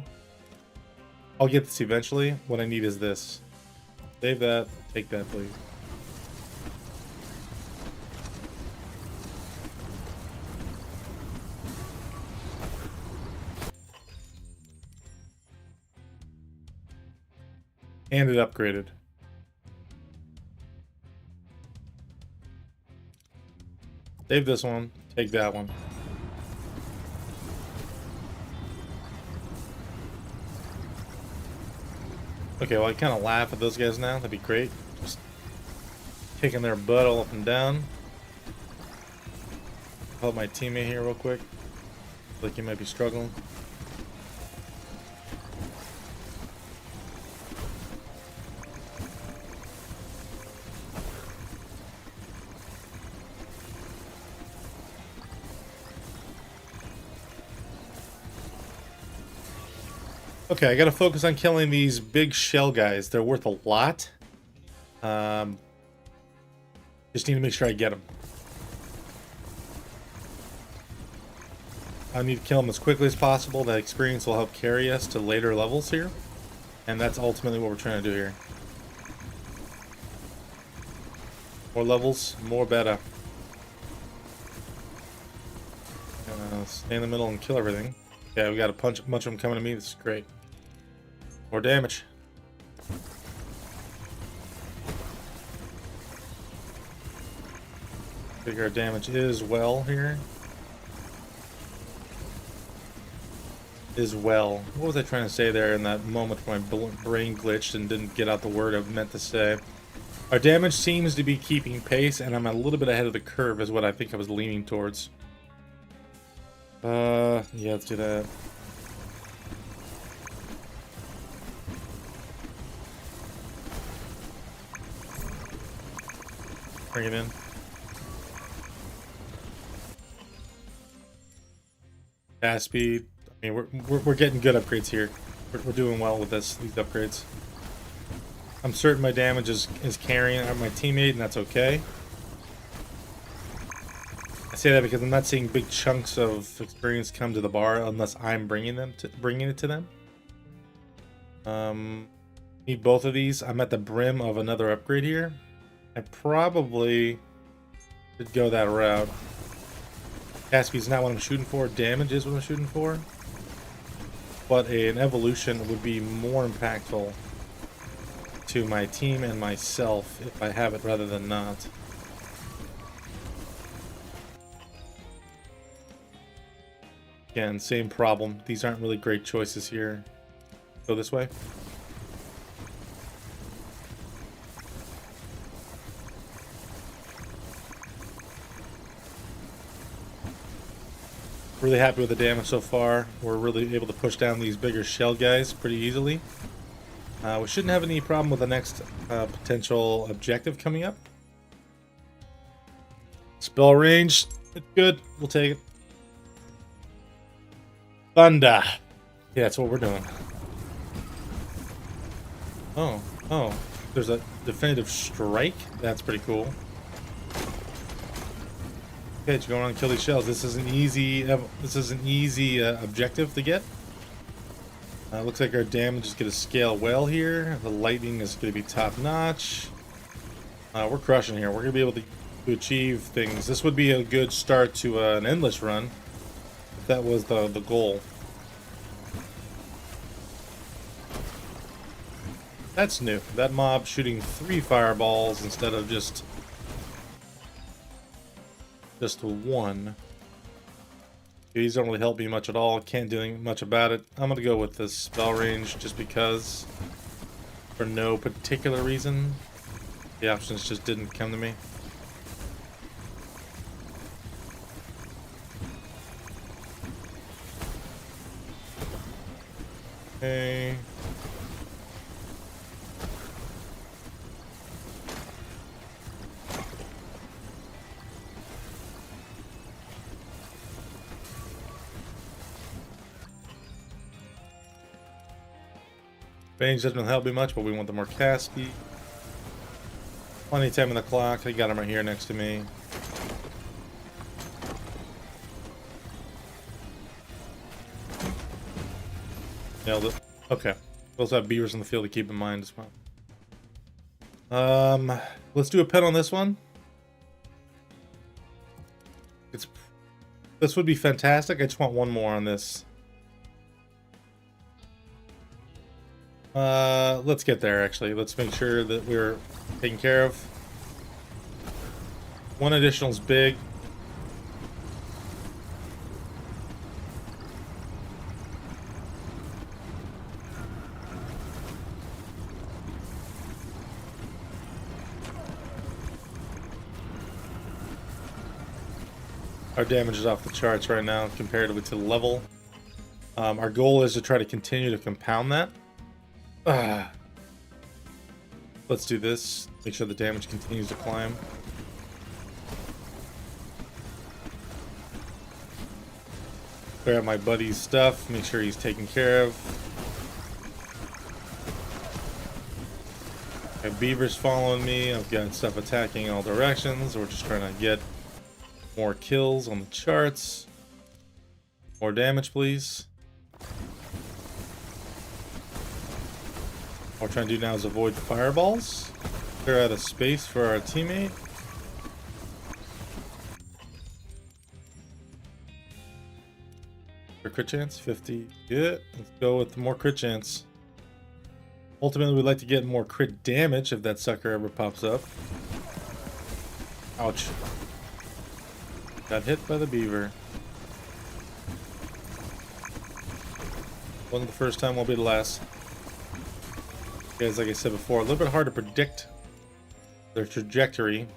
I'll get this eventually. What I need is this. Save that. Take that, please. And it upgraded. Save this one. Take that one. Okay, well I kind of laugh at those guys now. That'd be great. Just kicking their butt all up and down. Help my teammate here real quick. Like he might be struggling. Okay, I gotta focus on killing these big shell guys. They're worth a lot. Just need to make sure I get them. I need to kill them as quickly as possible. That experience will help carry us to later levels here. And that's ultimately what we're trying to do here. More levels, more better. Stay in the middle and kill everything. Yeah, we got a bunch of them coming to me. This is great. More damage. Figure our damage is well here. Is well. What was I trying to say there in that moment when my brain glitched and didn't get out the word I meant to say? Our damage seems to be keeping pace, and I'm a little bit ahead of the curve is what I think I was leaning towards. Yeah, let's do that. Bring it in. Fast speed. I mean, we're getting good upgrades here. We're doing well with these upgrades. I'm certain my damage is carrying out my teammate, and that's okay. I say that because I'm not seeing big chunks of experience come to the bar unless I'm bringing it to them. Need both of these. I'm at the brim of another upgrade here. I probably should go that route. Speed's not what I'm shooting for. Damage is what I'm shooting for. But an evolution would be more impactful to my team and myself if I have it rather than not. Again, same problem. These aren't really great choices here. Go this way. Really happy with the damage so far. We're really able to push down these bigger shell guys pretty easily. We shouldn't have any problem with the next potential objective coming up. Spell range, it's good. We'll take it. Thunder. Yeah, that's what we're doing. Oh, there's a definitive strike. That's pretty cool. Okay, just go around and kill these shells. This is an easy. Objective to get. Looks like our damage is going to scale well here. The lightning is going to be top notch. We're crushing here. We're going to be able to achieve things. This would be a good start to an endless run. If that was the goal. That's new. That mob shooting 3 fireballs instead of just 1. These don't really help me much at all. Can't do much about it. I'm gonna go with this spell range just because, for no particular reason. The options just didn't come to me. Okay. Range doesn't help me much, but we want the more cast speed. Plenty of time on the clock. I got him right here next to me. Nailed it. Okay. We also have beavers in the field to keep in mind as well. Let's do a pet on this one. This would be fantastic. I just want one more on this. Let's get there, actually. Let's make sure that we're taken care of. One additional is big. Our damage is off the charts right now comparatively to the level. Our goal is to try to continue to compound that. Let's do this. Make sure the damage continues to climb. Grab my buddy's stuff. Make sure he's taken care of. I have beavers following me. I've got stuff attacking in all directions. We're just trying to get more kills on the charts. More damage, please. What we're trying to do now is avoid fireballs. Clear out of space for our teammate. For crit chance, 50. Good. Let's go with more crit chance. Ultimately, we'd like to get more crit damage if that sucker ever pops up. Ouch. Got hit by the beaver. Wasn't the first time, won't be the last. Guys, like I said before, a little bit hard to predict their trajectory.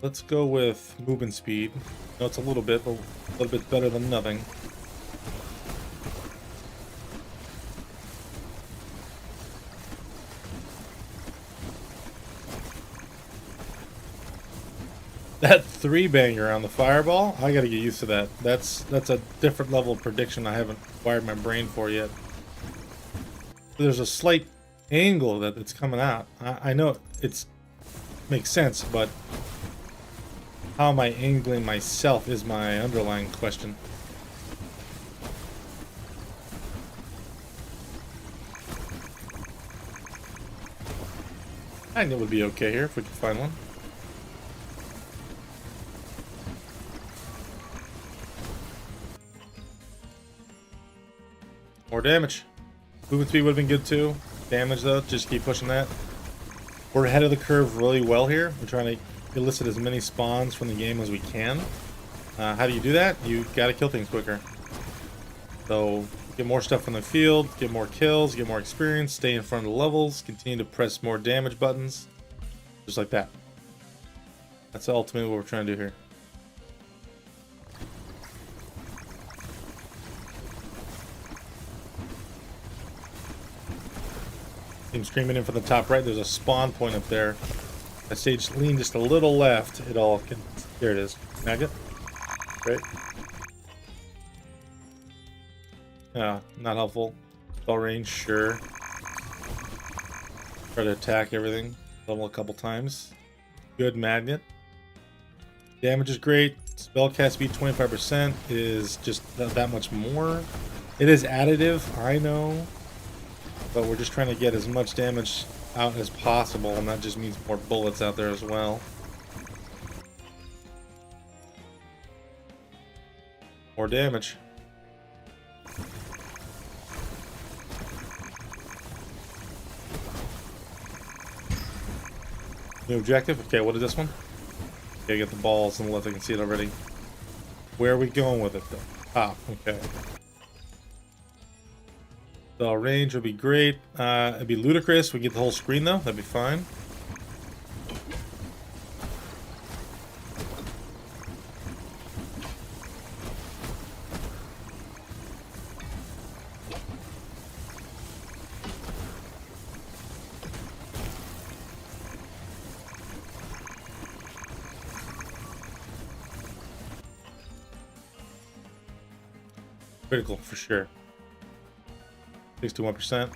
Let's go with movement speed. No, it's a little bit, but a little bit better than nothing. That 3-banger on the fireball, I gotta get used to that. That's a different level of prediction I haven't wired my brain for yet. There's a slight angle that it's coming out. I know it makes sense, but how am I angling myself is my underlying question. I think it would be okay here if we could find one. More damage. Movement speed would have been good too. Damage though, just keep pushing that. We're ahead of the curve really well here. We're trying to elicit as many spawns from the game as we can. How do you do that? You gotta kill things quicker. So get more stuff from the field, get more kills, get more experience, stay in front of the levels, continue to press more damage buttons. Just like that. That's ultimately what we're trying to do here. Team screaming in from the top right. There's a spawn point up there. I stage lean just a little left. It all can. There it is. Maggot. Great. Yeah, not helpful. Spell range, sure. Try to attack everything. Level a couple times. Good magnet. Damage is great. Spellcast speed 25% is just that much more. It is additive, I know. But we're just trying to get as much damage out as possible, and that just means more bullets out there as well. More damage. New objective? Okay, what is this one? Okay, get the balls on the left. I can see it already. Where are we going with it, though? Top, okay. The range would be great. It'd be ludicrous. We get the whole screen, though. That'd be fine. Critical, for sure. 61%.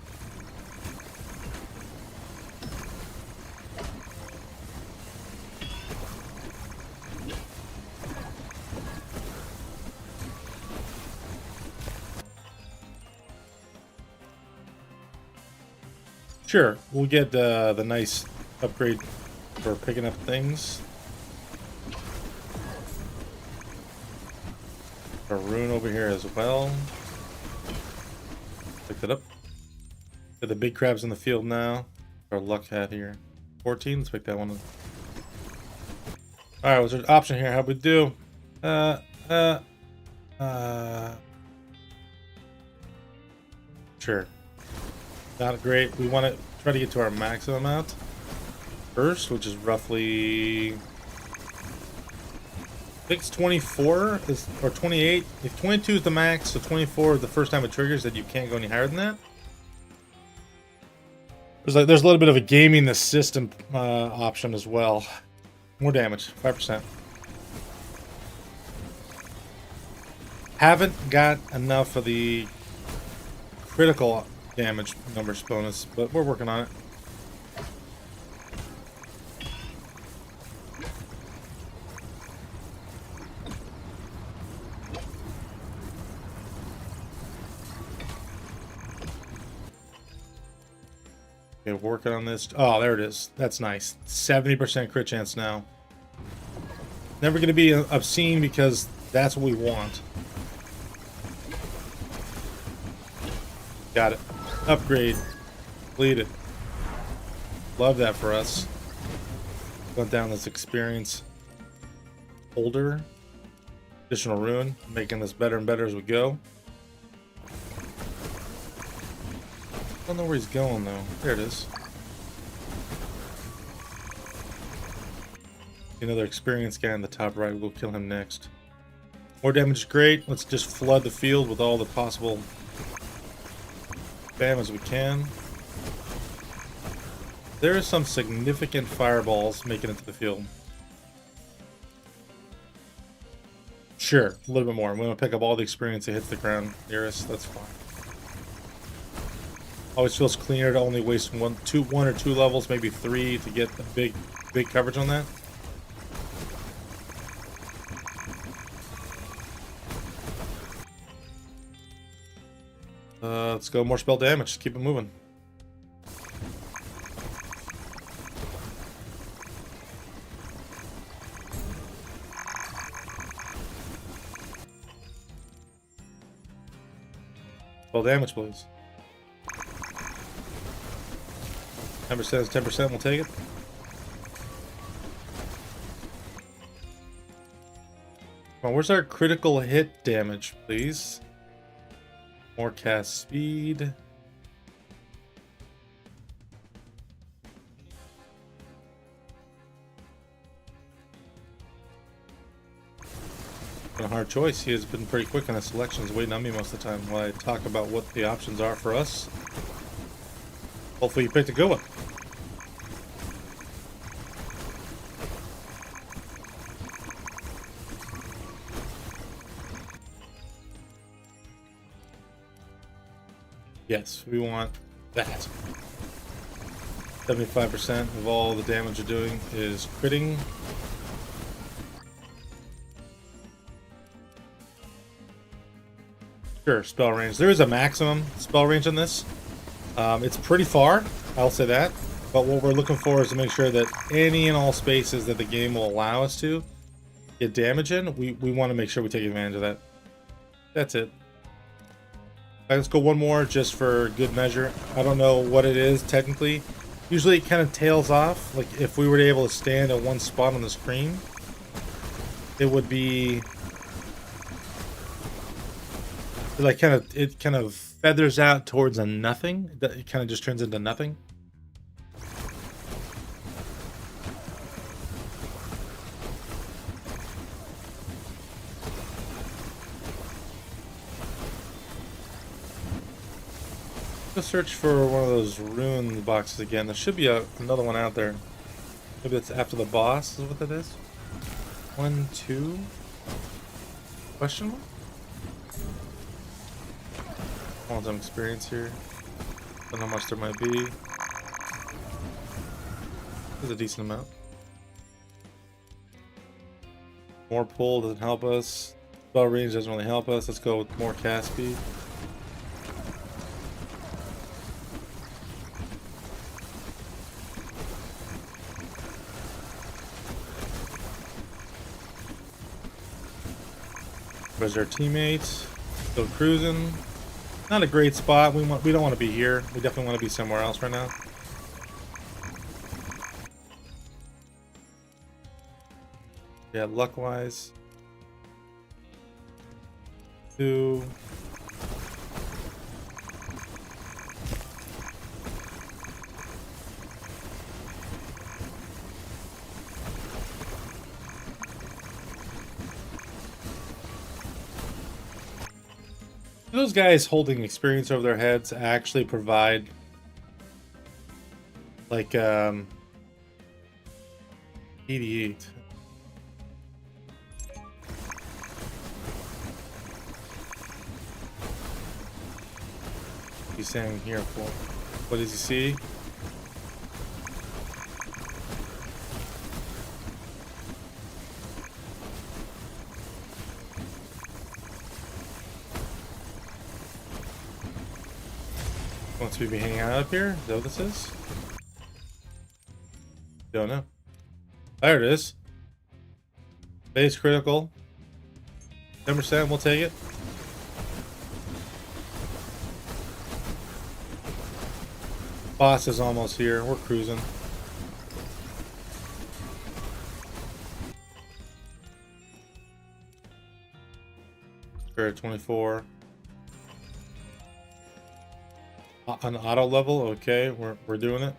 Sure, we'll get the nice upgrade for picking up things. A rune over here as well. Pick that up. Got the big crabs in the field now. Our luck hat here. 14, let's pick that one up. Alright, what's our option here? How'd we do? Sure. Not great. We want to try to get to our maximum amount first, which is roughly... I think it's 24 or 28. If 22 is the max, so 24 is the first time it triggers, that you can't go any higher than that. There's a little bit of a gaming the system option as well. More damage, 5%. Haven't got enough of the critical damage numbers bonus, but we're working on it. Okay, working on this. Oh, there it is. That's nice. 70% crit chance now. Never going to be obscene because that's what we want. Got it. Upgrade. Completed. Love that for us. Went down this experience holder. Additional rune. Making this better and better as we go. I don't know where he's going though. There it is. Another experienced guy in the top right. We'll kill him next. More damage is great. Let's just flood the field with all the possible spam as we can. There are some significant fireballs making it to the field. Sure, a little bit more. We want to pick up all the experience that hits the ground nearest. That's fine. Always feels cleaner to only waste one or two levels, maybe 3, to get the big coverage on that. Let's go more spell damage. Just keep it moving. Spell damage, please. 10% is 10%. We'll take it. Come on, where's our critical hit damage, please? More cast speed. Been a hard choice. He has been pretty quick on his selections, waiting on me most of the time while I talk about what the options are for us. Hopefully you picked a good one. Yes, we want that. 75% of all the damage you're doing is critting. Sure, spell range. There is a maximum spell range on this. It's pretty far, I'll say that. But what we're looking for is to make sure that any and all spaces that the game will allow us to get damage in, we want to make sure we take advantage of that. That's it. All right, let's go one more just for good measure. I don't know what it is technically. Usually it kind of tails off. Like if we were able to stand at one spot on the screen, it would be like it kind of feathers out towards a nothing. It kind of just turns into nothing. Let's search for one of those rune boxes again. There should be another one out there. Maybe that's after the boss is what that is. 1, 2? Question mark? Want some experience here. Don't know how much there might be. There's a decent amount. More pull doesn't help us. Spell range doesn't really help us. Let's go with more cast speed. Where's our teammates? Still cruising. Not a great spot. We don't want to be here. We definitely want to be somewhere else right now. Yeah, luck wise. 2. Those guys holding experience over their heads actually provide like 88. He's saying here for what does he see? Wants me to be hanging out up here? Is that what this is? Don't know. There it is. Base critical. 10%, we'll take it. Boss is almost here. We're cruising. Spirit 24. On auto level, okay, we're doing it.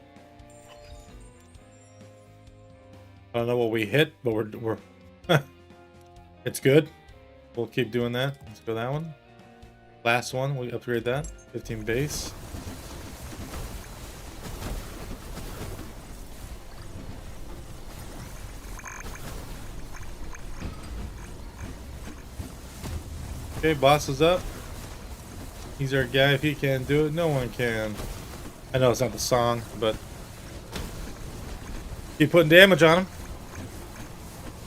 I don't know what we hit, but we're it's good. We'll keep doing that. Let's go that one. Last one, we upgrade that. 15 base. Okay, boss is up. He's our guy. If he can't do it, no one can. I know it's not the song, but keep putting damage on him.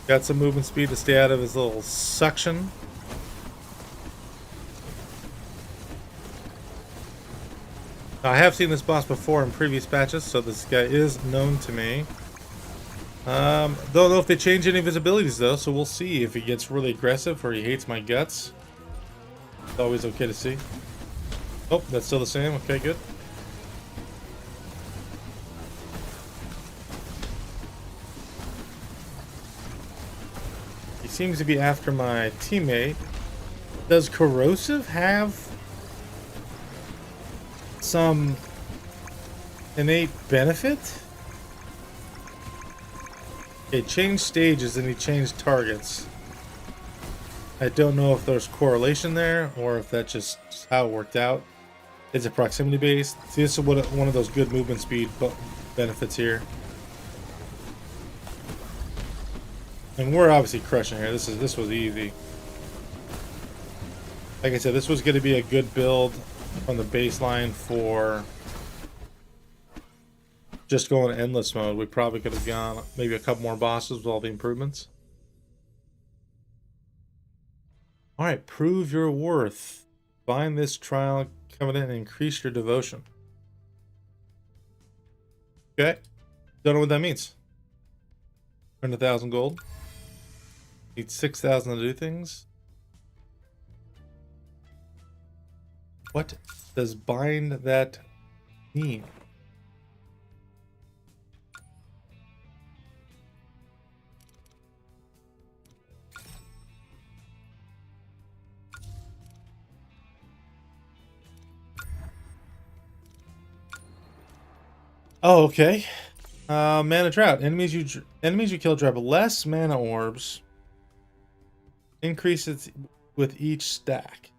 Got some movement speed to stay out of his little suction. Now, I have seen this boss before in previous patches, so this guy is known to me. Don't know if they change any of his abilities though, so we'll see if he gets really aggressive or he hates my guts. It's always okay to see. Oh, that's still the same. Okay, good. He seems to be after my teammate. Does corrosive have some innate benefit? Okay, changed stages and he changed targets. I don't know if there's correlation there or if that's just how it worked out. Is it proximity based? See, this is what one of those good movement speed benefits here. And we're obviously crushing here. This was easy. Like I said, this was going to be a good build from the baseline for just going endless mode. We probably could have gone maybe a couple more bosses with all the improvements. All right, prove your worth. Find this trial covenant and increase your devotion. Okay, don't know what that means. Earn 1,000 gold. Need 6,000 to do things. What does bind that mean? Oh, okay. Mana drought. Enemies you kill drop less mana orbs. Increases with each stack.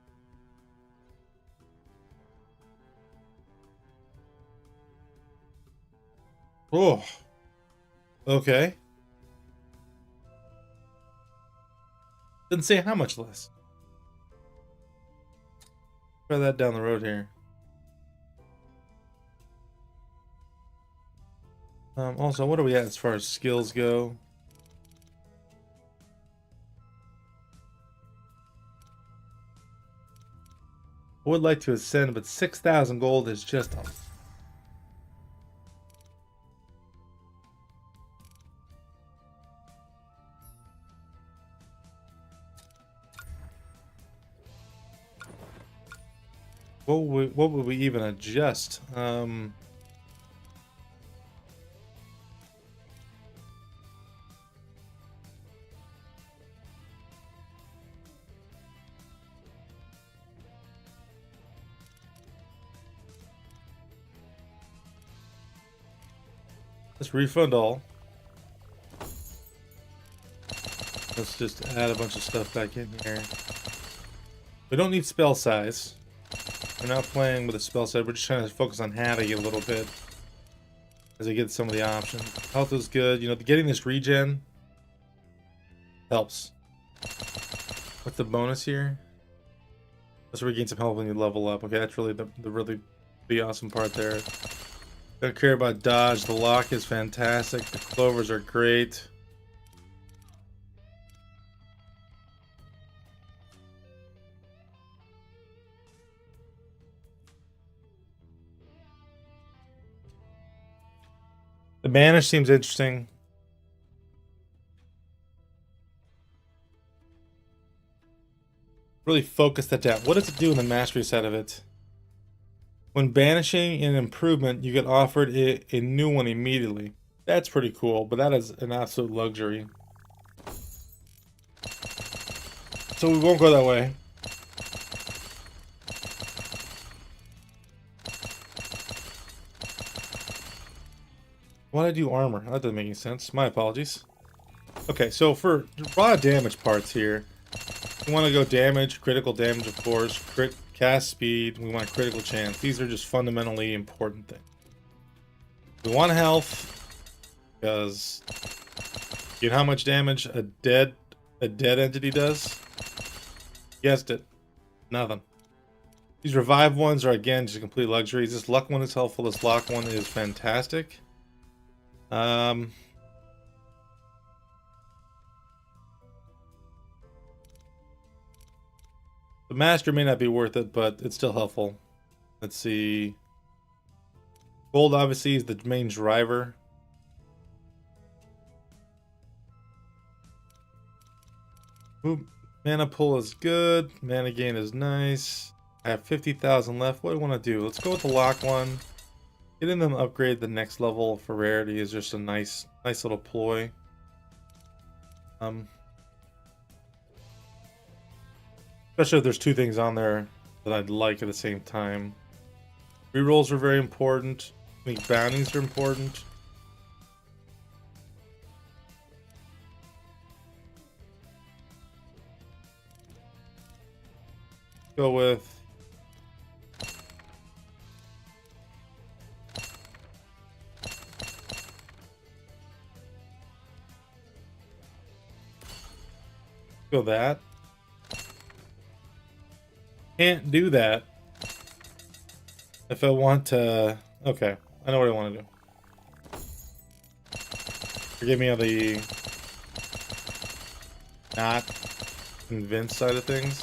Oh. Okay. Didn't say how much less. Try that down the road here. Also, what are we at as far as skills go? I would like to ascend, but 6,000 gold is just a... What would we even adjust? Let's refund all. Let's just add a bunch of stuff back in here. We don't need spell size. We're not playing with a spell size. We're just trying to focus on having it a little bit as I get some of the options. Health is good. You know, getting this regen helps. What's the bonus here? Let's regain some health when you level up. Okay, that's really the awesome part there. Don't care about dodge. The lock is fantastic. The clovers are great. The banish seems interesting. Really focus that down. What does it do in the mastery side of it? When banishing an improvement, you get offered a new one immediately. That's pretty cool, but that is an absolute luxury. So we won't go that way. Why did I do armor? That doesn't make any sense. My apologies. Okay, so for raw damage parts here, we want to go damage, critical damage, of course, cast speed, we want critical chance. These are just fundamentally important things. We want health, because you know how much damage a dead entity does? Guessed it. Nothing. These revive ones are, again, just complete luxuries. This luck one is helpful. This lock one is fantastic. The master may not be worth it, but it's still helpful. Let's see. Gold obviously is the main driver. Ooh, mana pull is good. Mana gain is nice. I have 50,000 left. What do I want to do? Let's go with the lock one. Getting them upgrade the next level for rarity is just a nice little ploy. Especially if there's two things on there that I'd like at the same time. Rerolls are very important. I think bounties are important. Go with Go that. Can't do that. If I want to... Okay, I know what I want to do. Forgive me on the not convinced side of things.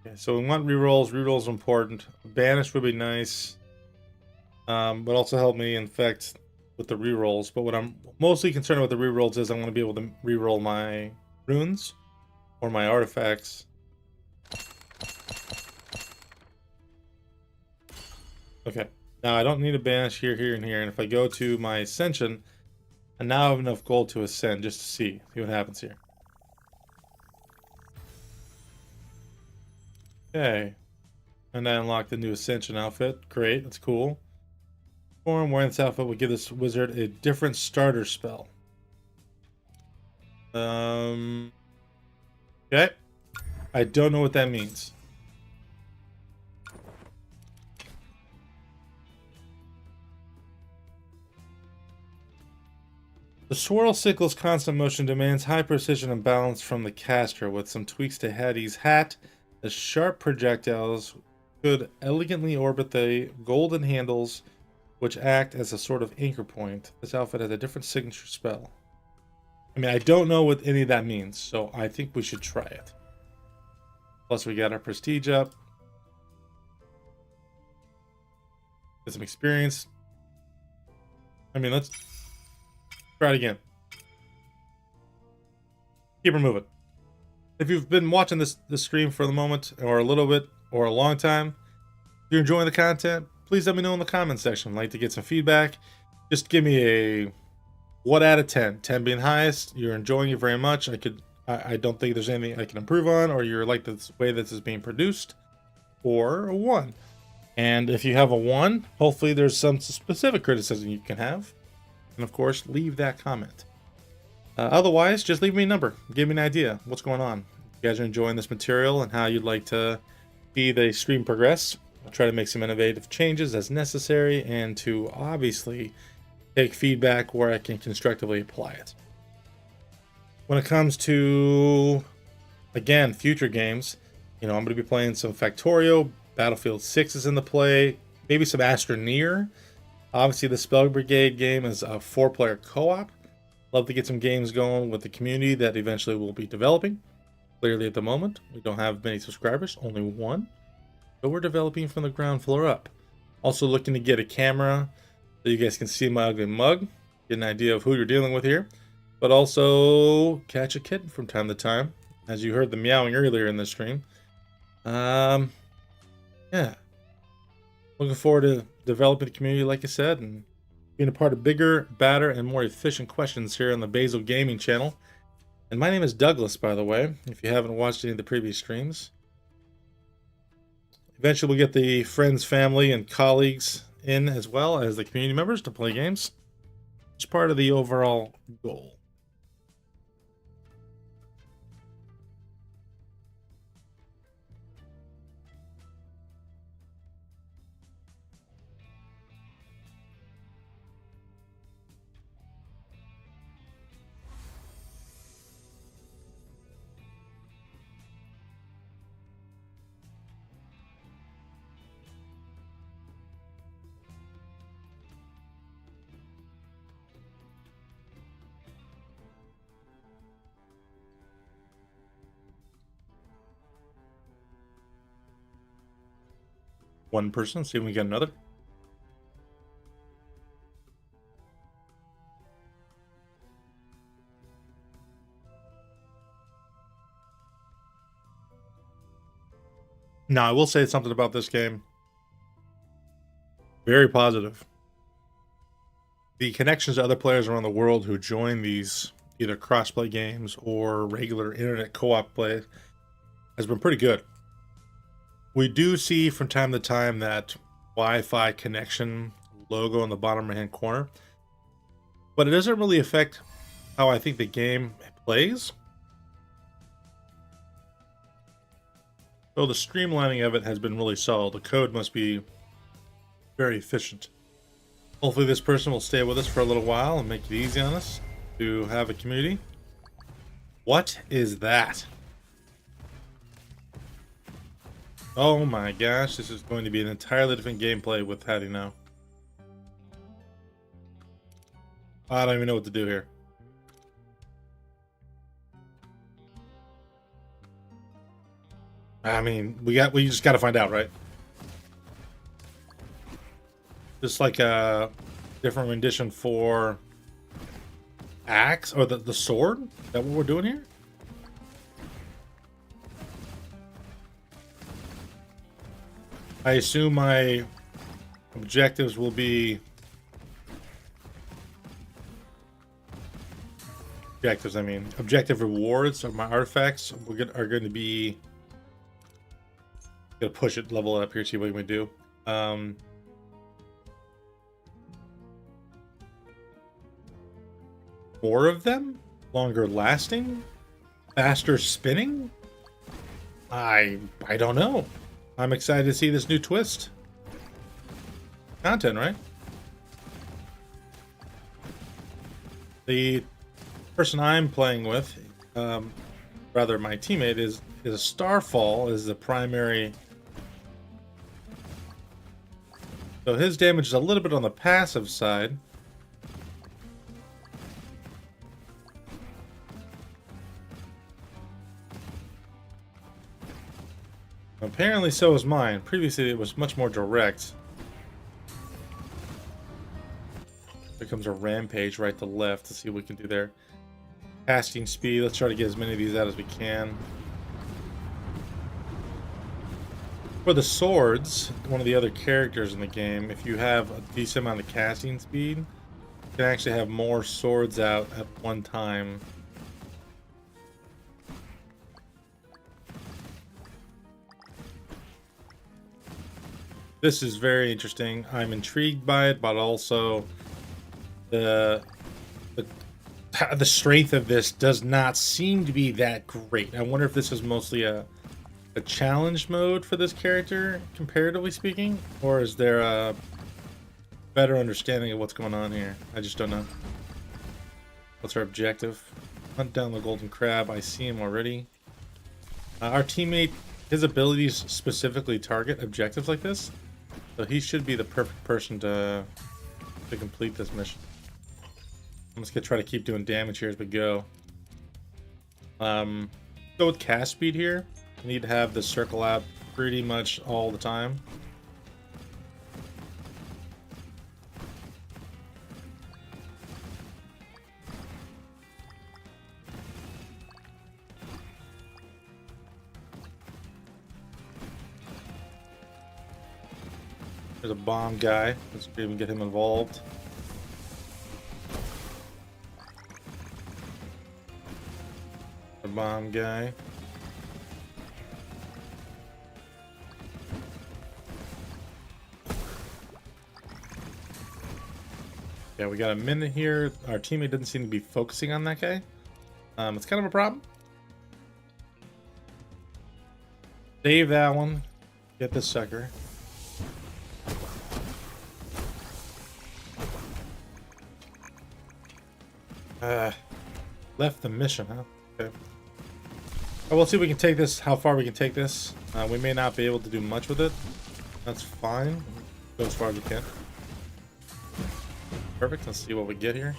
Okay, so we want rerolls. Rerolls important. Banish would be nice. But also help me infect with the rerolls. But what I'm mostly concerned with the rerolls is I want to be able to reroll my runes or my artifacts. Okay, now I don't need a banish here, here, and here. And if I go to my ascension, I now have enough gold to ascend just to see what happens here. Okay, and I unlocked the new ascension outfit. Great, that's cool. Form wearing this outfit will give this wizard a different starter spell. Okay, I don't know what that means. The swirl sickle's constant motion demands high precision and balance from the caster. With some tweaks to Hattie's hat, the sharp projectiles could elegantly orbit the golden handles, which act as a sort of anchor point. This outfit has a different signature spell. I mean, I don't know what any of that means, so I think we should try it. Plus, we got our prestige up. Get some experience. I mean, let's try it again. Keep her moving. If you've been watching this stream for the moment, or a little bit, or a long time, if you're enjoying the content, please let me know in the comment section. I'd like to get some feedback. Just give me a what out of 10. 10 being highest. You're enjoying it very much. I don't think there's anything I can improve on, or you're like the way this is being produced, or a 1. And if you have a 1, hopefully there's some specific criticism you can have. And of course, leave that comment. Otherwise, just leave me a number. Give me an idea what's going on. If you guys are enjoying this material and how you'd like to see the stream progress. I'll try to make some innovative changes as necessary, and to obviously take feedback where I can constructively apply it. When it comes to, again, future games, I'm going to be playing some Factorio. Battlefield 6 is in the play. Maybe some Astroneer. Obviously, the Spell Brigade game is a 4-player co-op. Love to get some games going with the community that eventually we'll be developing. Clearly, at the moment, we don't have many subscribers, only 1. But we're developing from the ground floor up. Also looking to get a camera so you guys can see my ugly mug. Get an idea of who you're dealing with here. But also catch a kitten from time to time. As you heard the meowing earlier in the stream. Yeah. Looking forward to developing the community, like I said, and being a part of bigger, badder, and more efficient questions here on the Basil Gaming channel. And my name is Douglas, by the way, if you haven't watched any of the previous streams. Eventually we'll get the friends, family, and colleagues in, as well as the community members, to play games. It's part of the overall goal. One person, see if we get another. Now, I will say something about this game. Very positive. The connections to other players around the world who join these either crossplay games or regular internet co-op play has been pretty good. We do see from time to time that Wi-Fi connection logo in the bottom right-hand corner, but it doesn't really affect how I think the game plays. So the streamlining of it has been really solid. The code must be Very efficient. Hopefully this person will stay with us for a little while and make it easy on us to have a community. What is that? Oh my gosh, this is going to be an entirely different gameplay with Hattie now. I don't even know what to do here. I mean, we just got to find out, right? Just like a different rendition for axe or the sword. Is that what we're doing here? I assume my objectives will be objective rewards of my artifacts are going to be. Gonna push it, level it up here, see what we do. More of them, longer lasting, faster spinning. I don't know. I'm excited to see this new twist. Content, right? The person I'm playing with, rather my teammate, is a Starfall is the primary. So his damage is a little bit on the passive side. Apparently so is mine. Previously it was much more direct. Here comes a rampage right to left. Let's see what we can do there. Casting speed. Let's try to get as many of these out as we can. For the swords, one of the other characters in the game, if you have a decent amount of casting speed, you can actually have more swords out at one time. This is very interesting. I'm intrigued by it, but also the strength of this does not seem to be that great. I wonder if this is mostly a challenge mode for this character, comparatively speaking, or is there a better understanding of what's going on here? I just don't know. What's our objective? Hunt down the golden crab. I see him already. Our teammate, his abilities specifically target objectives like this, so he should be the perfect person to complete this mission. I'm just gonna try to keep doing damage here as we go. Go with cast speed here. You need to have the circle out pretty much all the time. There's a bomb guy. Let's even get him involved. The bomb guy. Yeah, we got a minute here. Our teammate doesn't seem to be focusing on that guy. It's kind of a problem. Save that one. Get this sucker. Left the mission, huh? Okay. Oh, we'll see if we can take this, how far we can take this. We may not be able to do much with it. That's fine. Go as far as we can. Perfect. Let's see what we get here.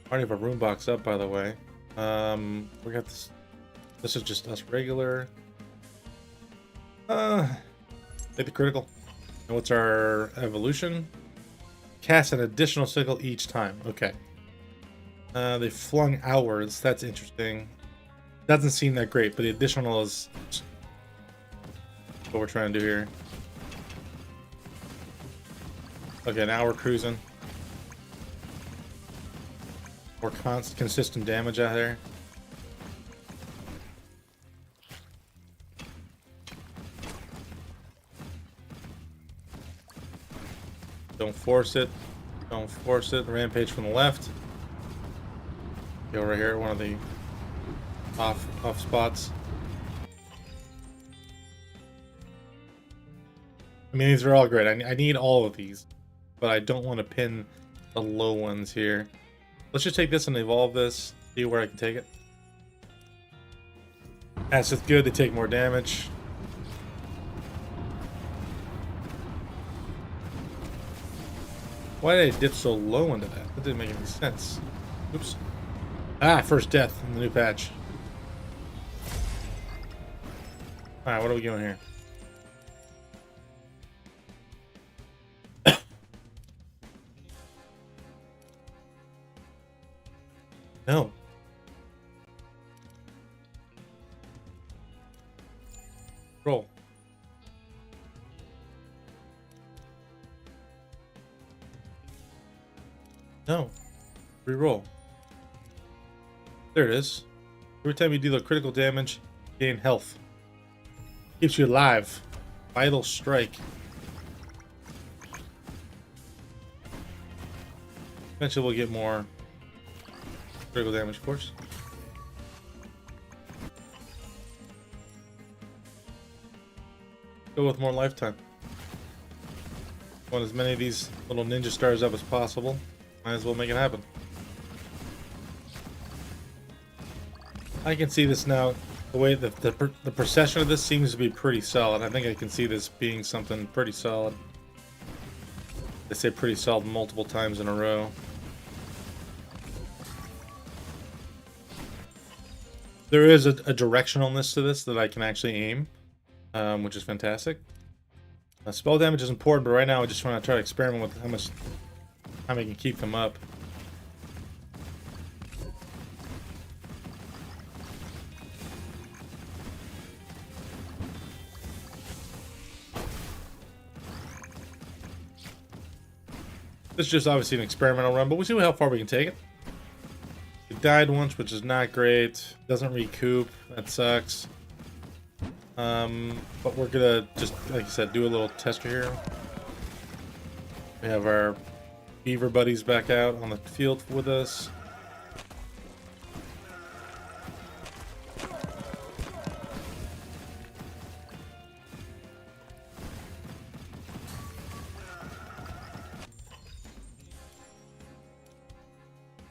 I already have a room box up, by the way. We got this. This is just us regular. Take the critical. And what's our evolution? Cast an additional sickle each time. Okay. They flung outwards. That's interesting. Doesn't seem that great, but the additional is what we're trying to do here. Okay, now we're cruising. More consistent damage out there. Don't force it. Don't force it. Rampage from the left. Go right here, one of the off spots. I mean, these are all great. I need all of these, but I don't want to pin the low ones here. Let's just take this and evolve this, see where I can take it. That's just good, they take more damage. Why did I dip so low into that? That didn't make any sense. Oops. Ah, first death in the new patch. Alright, what are we doing here? No. Roll. No. Reroll. There it is. Every time you deal critical damage, gain health. Keeps you alive. Vital strike. Eventually we'll get more critical damage, of course. Go with more lifetime. Want as many of these little ninja stars up as possible. Might as well make it happen. I can see this now. The way the procession of this seems to be pretty solid. I think I can see this being something pretty solid. They say pretty solid multiple times in a row. There is a directionalness to this that I can actually aim, which is fantastic. Spell damage is important, but right now I just want to try to experiment with how much time I can keep them up. This is just obviously an experimental run, but we'll see how far we can take it. It died once, which is not great. Doesn't recoup. That sucks. But we're gonna just, like I said, do a little tester here. We have our beaver buddies back out on the field with us.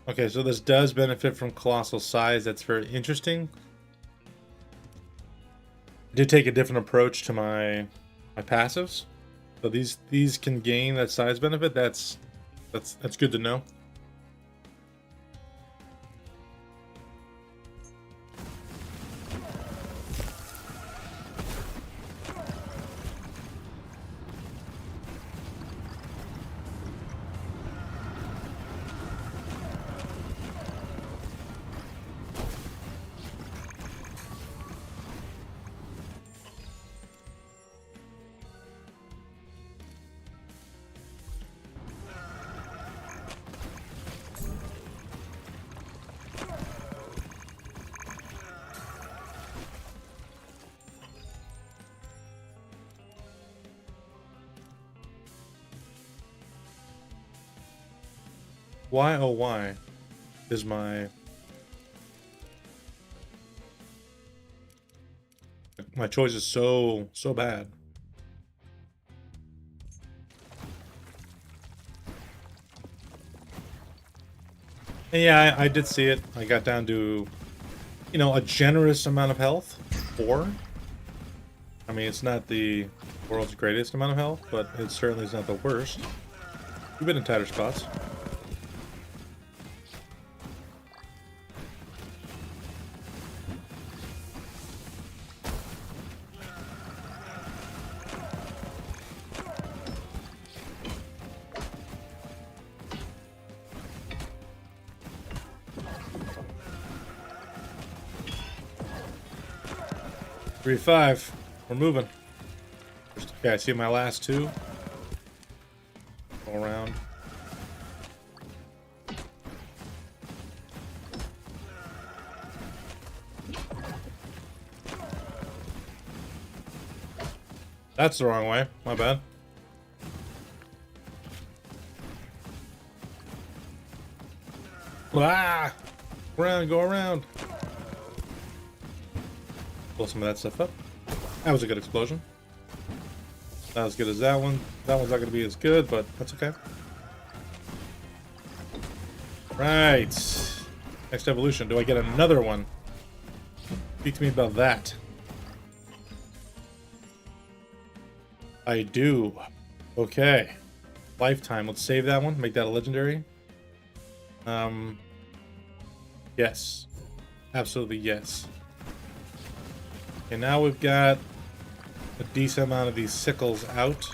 Okay, so this does benefit from colossal size. That's very interesting. I did take a different approach to my passives. So these can gain that size benefit. That's good to know. Why, oh why, is my choice is so bad. And yeah, I did see it. I got down to, you know, a generous amount of health. 4. I mean, it's not the world's greatest amount of health, but it certainly is not the worst. We've been in tighter spots. Three, 5. We're moving. Okay, I see my last 2. Go around. That's the wrong way. My bad. Ah! Around, go around. Pull some of that stuff up. That was a good explosion. Not as good as that one. That one's not going to be as good, but that's okay. Right. Next evolution. Do I get another one? Speak to me about that. I do. Okay. Lifetime. Let's save that one. Make that a legendary. Yes. Absolutely yes. Okay, now we've got a decent amount of these sickles out.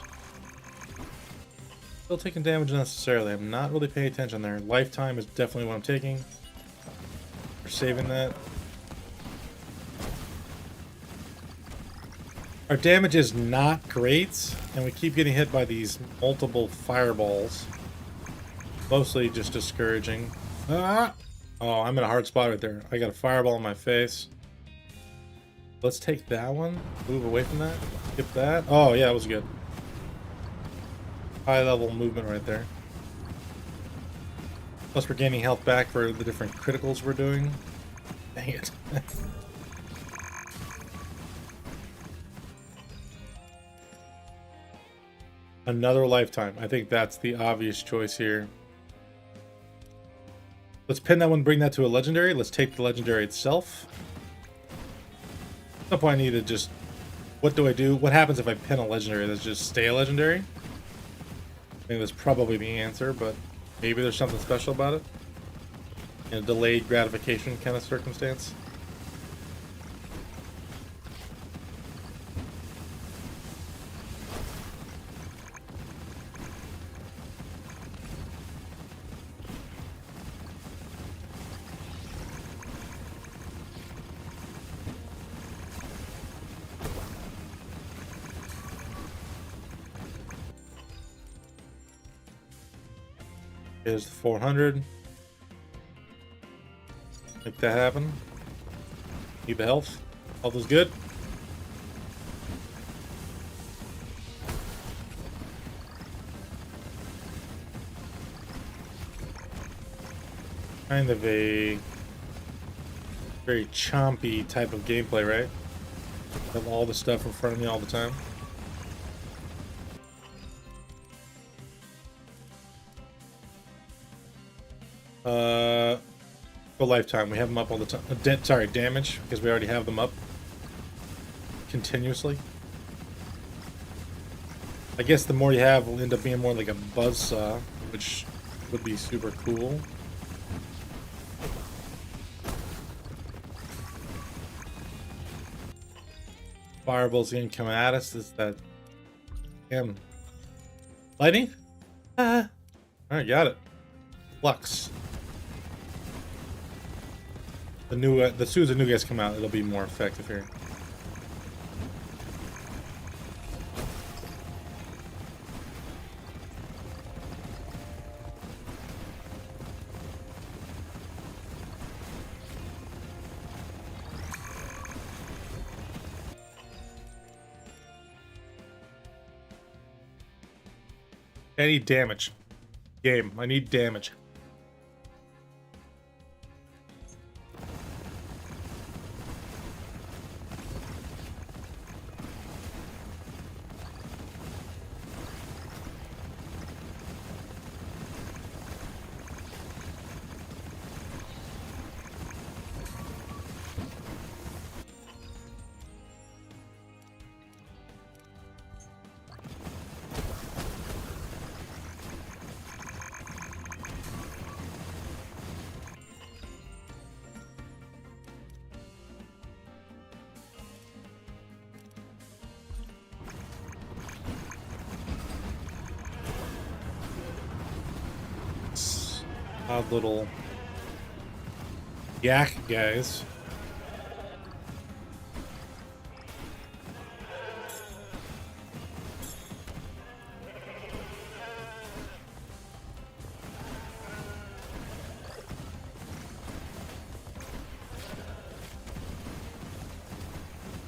Still taking damage unnecessarily. I'm not really paying attention there. Lifetime is definitely what I'm taking. We're saving that. Our damage is not great, and we keep getting hit by these multiple fireballs. Mostly just discouraging. Ah! Oh, I'm in a hard spot right there. I got a fireball in my face. Let's take that one. Move away from that. Skip that. Oh, yeah, it was good. High level movement right there. Plus we're gaining health back for the different criticals we're doing. Dang it. Another lifetime. I think that's the obvious choice here. Let's pin that one, bring that to a legendary. Let's take the legendary itself. At some point I need to just... What do I do? What happens if I pin a legendary? Does it just stay a legendary? I think that's probably the answer, but maybe there's something special about it. In a delayed gratification kind of circumstance. Here's the 400. Make that happen. Need the health. Health is good. Kind of a very chompy type of gameplay, right? Have all the stuff in front of me all the time. For lifetime, we have them up all the time. Sorry, damage, because we already have them up continuously. I guess the more you have will end up being more like a buzzsaw, which would be super cool. Fireballs again coming at us. Is that him? Lightning? Alright, got it. Flux. As soon as the new guys come out, it'll be more effective here. I need damage. Game, I need damage. Odd little yak guys.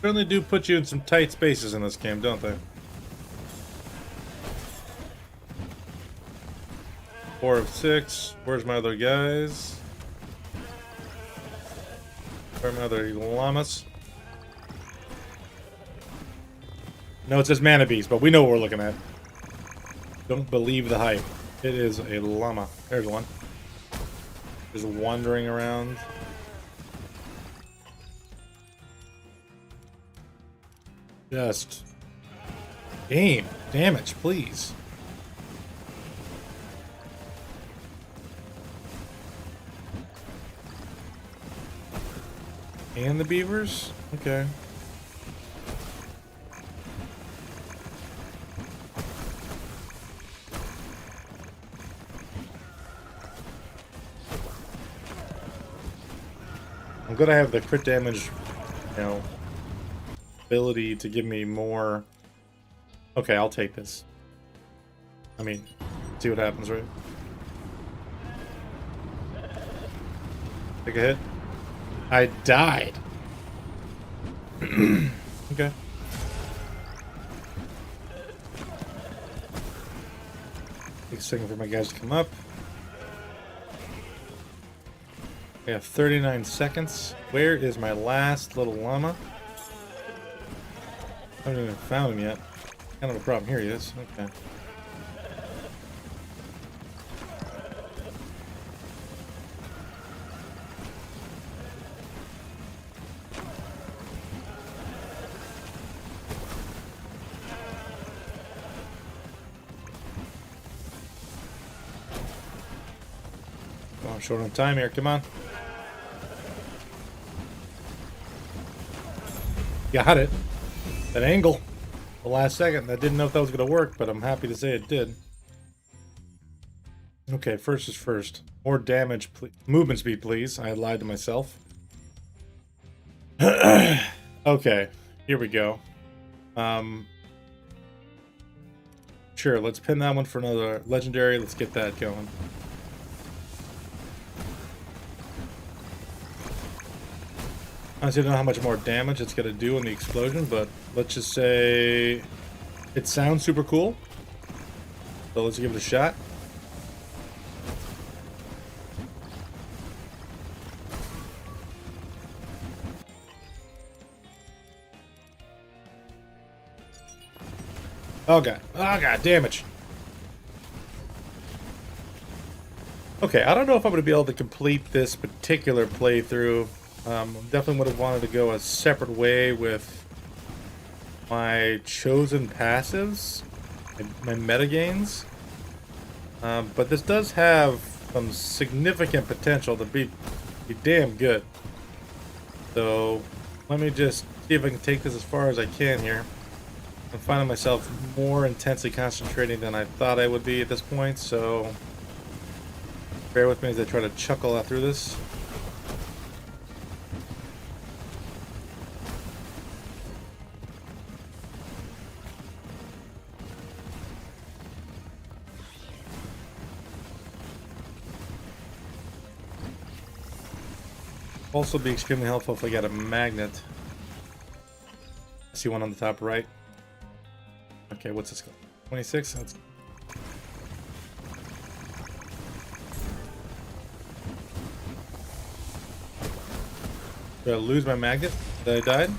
Certainly do put you in some tight spaces in this game, don't they? 4 of 6. Where's my other guys? Where are my other llamas? No, it says mana beast, but we know what we're looking at. Don't believe the hype. It is a llama. There's one. Just wandering around. Just game damage, please. And the beavers? Okay. I'm gonna have the crit damage, you know, ability to give me more. Okay, I'll take this. I mean, see what happens, right? Take a hit. I died. Okay. Take a second for my guys to come up. We have 39 seconds. Where is my last little llama? I haven't even found him yet. Kind of a problem. Here he is. Okay. Oh, I'm short on time here. Come on. Got it. That angle. The last second. I didn't know if that was going to work, but I'm happy to say it did. Okay, first is first. More damage, please. Movement speed, please. I lied to myself. Okay, here we go. Sure, let's pin that one for another legendary. Let's get that going. Honestly, I don't know how much more damage it's going to do in the explosion, but let's just say it sounds super cool. So let's give it a shot. Oh god. Oh god, damage. Okay, I don't know if I'm going to be able to complete this particular playthrough. Definitely would have wanted to go a separate way with my chosen passives, my metagains. But this does have some significant potential to be damn good. So let me just see if I can take this as far as I can here. I'm finding myself more intensely concentrating than I thought I would be at this point, so bear with me as I try to chuckle out through this. Also be extremely helpful if I got a magnet. I see one on the top right. Okay, what's this called? 26? That's... Did I lose my magnet? Did I die?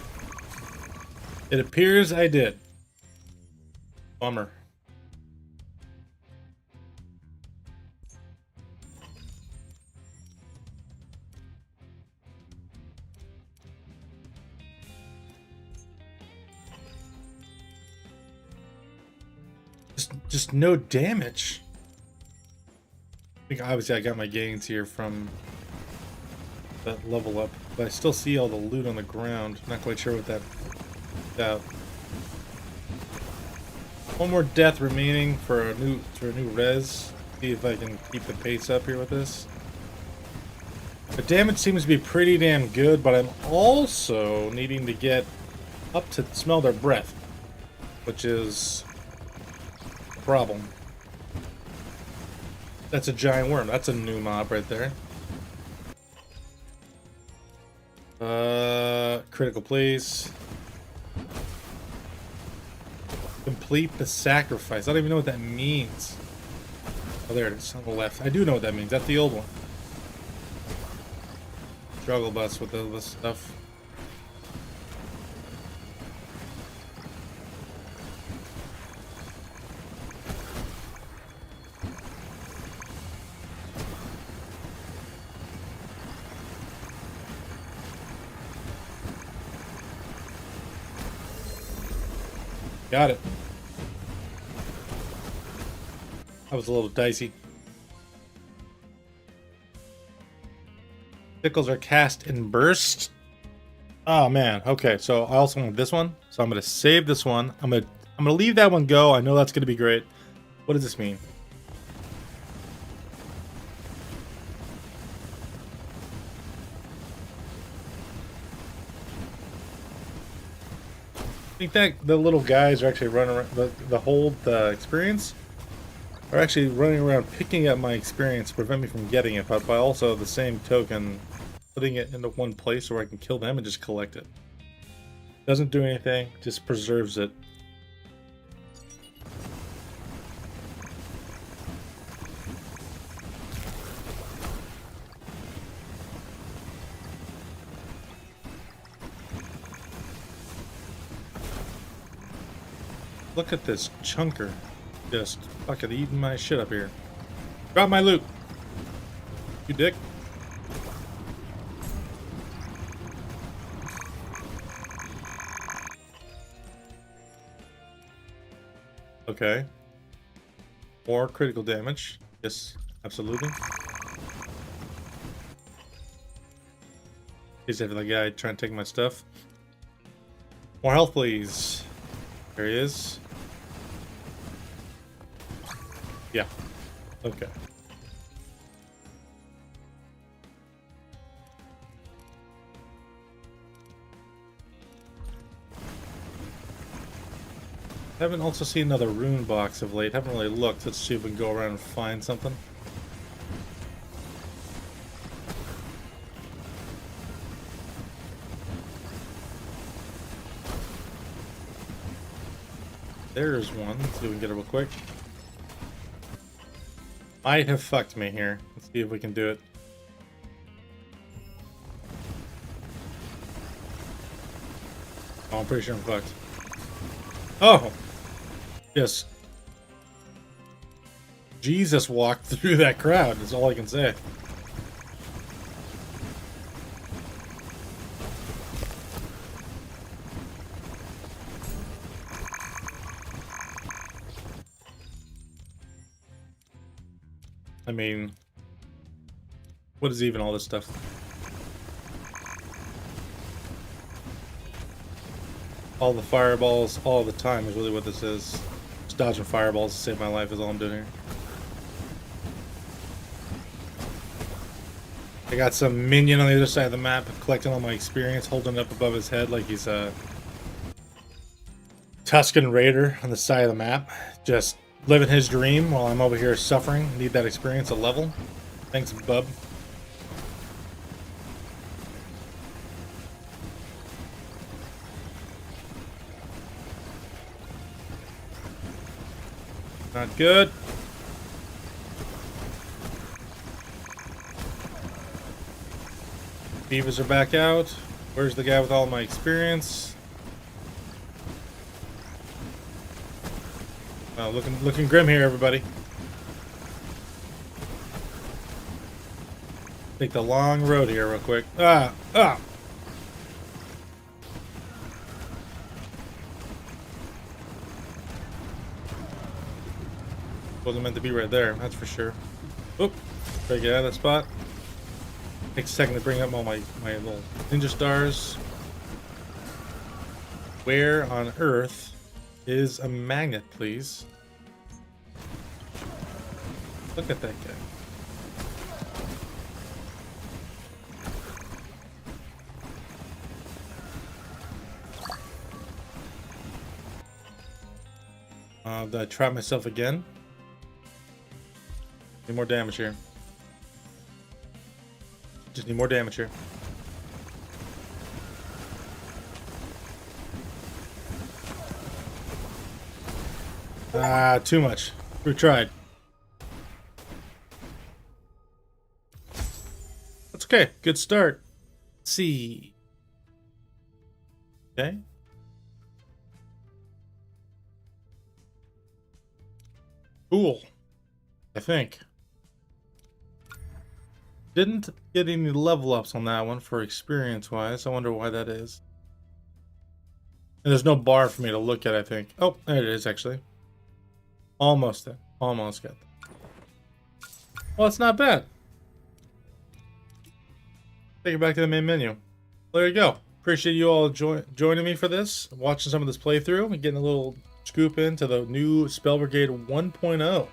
It appears I did. Bummer. Just no damage. I think obviously I got my gains here from that level up, but I still see all the loot on the ground. Not quite sure what that. One more death remaining for a new res. See if I can keep the pace up here with this. The damage seems to be pretty damn good, but I'm also needing to get up to smell their breath, which is a problem. That's a giant worm. That's a new mob right there. Critical please. Complete the sacrifice. I don't even know what that means. Oh, there it is on the left. I do know what that means. That's the old one. Struggle bus with all this stuff. Got it. That was a little dicey. Sickles are cast in bursts. Oh man. Okay, so I also want this one. So I'm gonna save this one. I'm gonna leave that one go. I know that's gonna be great. What does this mean? I think that the little guys are actually running around, the hold experience are actually running around picking up my experience to prevent me from getting it, but by also the same token putting it into one place where I can kill them and just collect it. Doesn't do anything, just preserves it. Look at this chunker. Just fucking eating my shit up here. Drop my loot. You dick. Okay. More critical damage. Yes, absolutely. He's having the guy trying to take my stuff. More health, please. There he is. Yeah. Okay. Haven't also seen another rune box of late. Haven't really looked. Let's see if we can go around and find something. There's one. Let's see if we can get it real quick. Might have fucked me here. Let's see if we can do it. Oh, I'm pretty sure I'm fucked. Oh! Yes. Jesus walked through that crowd, is all I can say. I mean, what is even all this stuff? All the fireballs all the time is really what this is. Just dodging fireballs to save my life is all I'm doing here. I got some minion on the other side of the map collecting all my experience, holding it up above his head like he's a Tuscan Raider on the side of the map. Just living his dream while I'm over here suffering. Need that experience a level. Thanks, bub. Not good. Beavers are back out. Where's the guy with all my experience? Oh, looking grim here, everybody. Take the long road here real quick. Ah! Wasn't meant to be right there, that's for sure. Oop! Try to get out of that spot. Takes a second to bring up all my little ninja stars. Where on earth is a magnet, please? Look at that guy. Did I trap myself again? Need more damage here. Just need more damage here. Ah, too much. We tried. That's okay. Good start. Let's see. Okay. Cool. I think. Didn't get any level ups on that one for experience wise. I wonder why that is. And there's no bar for me to look at, I think. Oh, there it is, actually. Almost there. Almost got that. Well, it's not bad. Take it back to the main menu. There you go. Appreciate you all joining me for this, watching some of this playthrough, and getting a little scoop into the new Spell Brigade 1.0.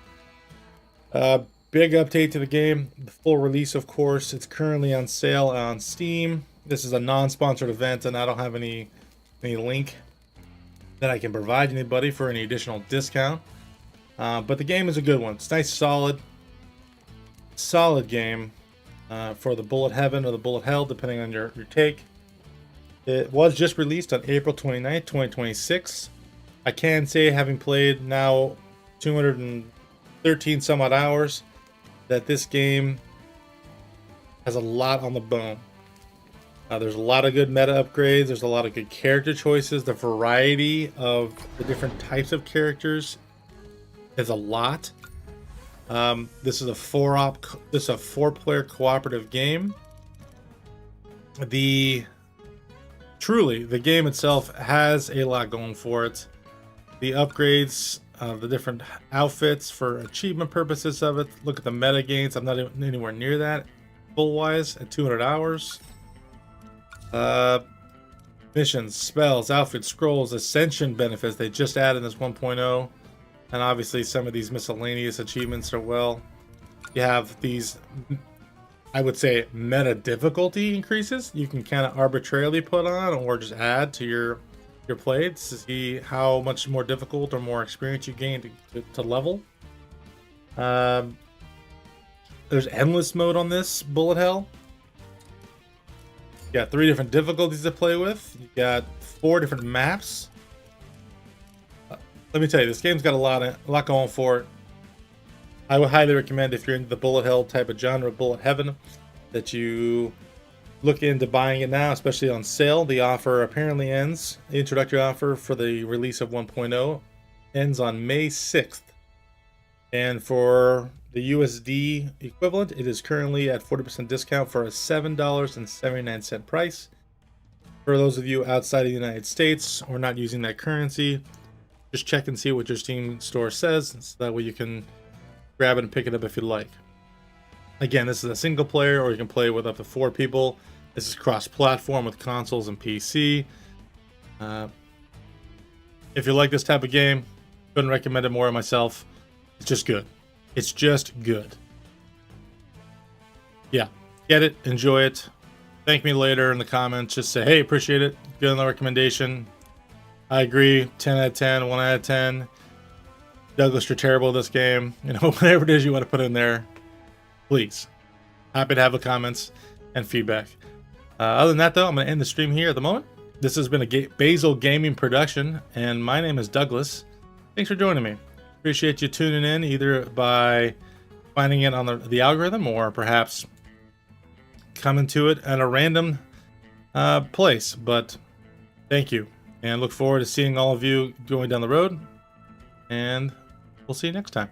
Big update to the game. The full release, of course. It's currently on sale on Steam. This is a non-sponsored event, and I don't have any link that I can provide anybody for any additional discount. But the game is a good one. It's nice, solid game for the bullet heaven or the bullet hell, depending on your take. It was just released on April 29th, 2026. I can say, having played now 213 some odd hours, that this game has a lot on the bone. There's a lot of good meta upgrades. There's a lot of good character choices. The variety of the different types of characters is a lot. This is a four-player cooperative game. The game itself has a lot going for it. The upgrades, the different outfits for achievement purposes of it. Look at the meta gains. I'm not anywhere near that full-wise at 200 hours. Missions, spells, outfits, scrolls, ascension benefits they just added in this 1.0, and obviously some of these miscellaneous achievements are well. You have these, I would say, meta difficulty increases you can kind of arbitrarily put on or just add to your play to see how much more difficult or more experience you gain to level. There's endless mode on this bullet hell. You got 3 different difficulties to play with. You got 4 different maps. Let me tell you, this game's got a lot going for it. I would highly recommend, if you're into the bullet hell type of genre, bullet heaven, that you look into buying it now, especially on sale. The offer apparently ends. The introductory offer for the release of 1.0 ends on May 6th. And for the USD equivalent, it is currently at 40% discount for a $7.79 price. For those of you outside of the United States or not using that currency, just check and see what your Steam store says, so that way you can grab it and pick it up if you like. Again, this is a single player, or you can play with up to 4 people. This is cross-platform with consoles and PC. If you like this type of game, couldn't recommend it more myself. It's just good. It's just good. Yeah, get it, enjoy it. Thank me later in the comments. Just say, hey, appreciate it. Good on the recommendation. I agree. 10 out of 10, 1 out of 10. Douglas, you're terrible at this game. You know, whatever it is you want to put in there, please. Happy to have the comments and feedback. Other than that, though, I'm going to end the stream here at the moment. This has been a Basil Gaming production, and my name is Douglas. Thanks for joining me. Appreciate you tuning in, either by finding it on the algorithm, or perhaps coming to it at a random place. But thank you, and look forward to seeing all of you going down the road, and we'll see you next time.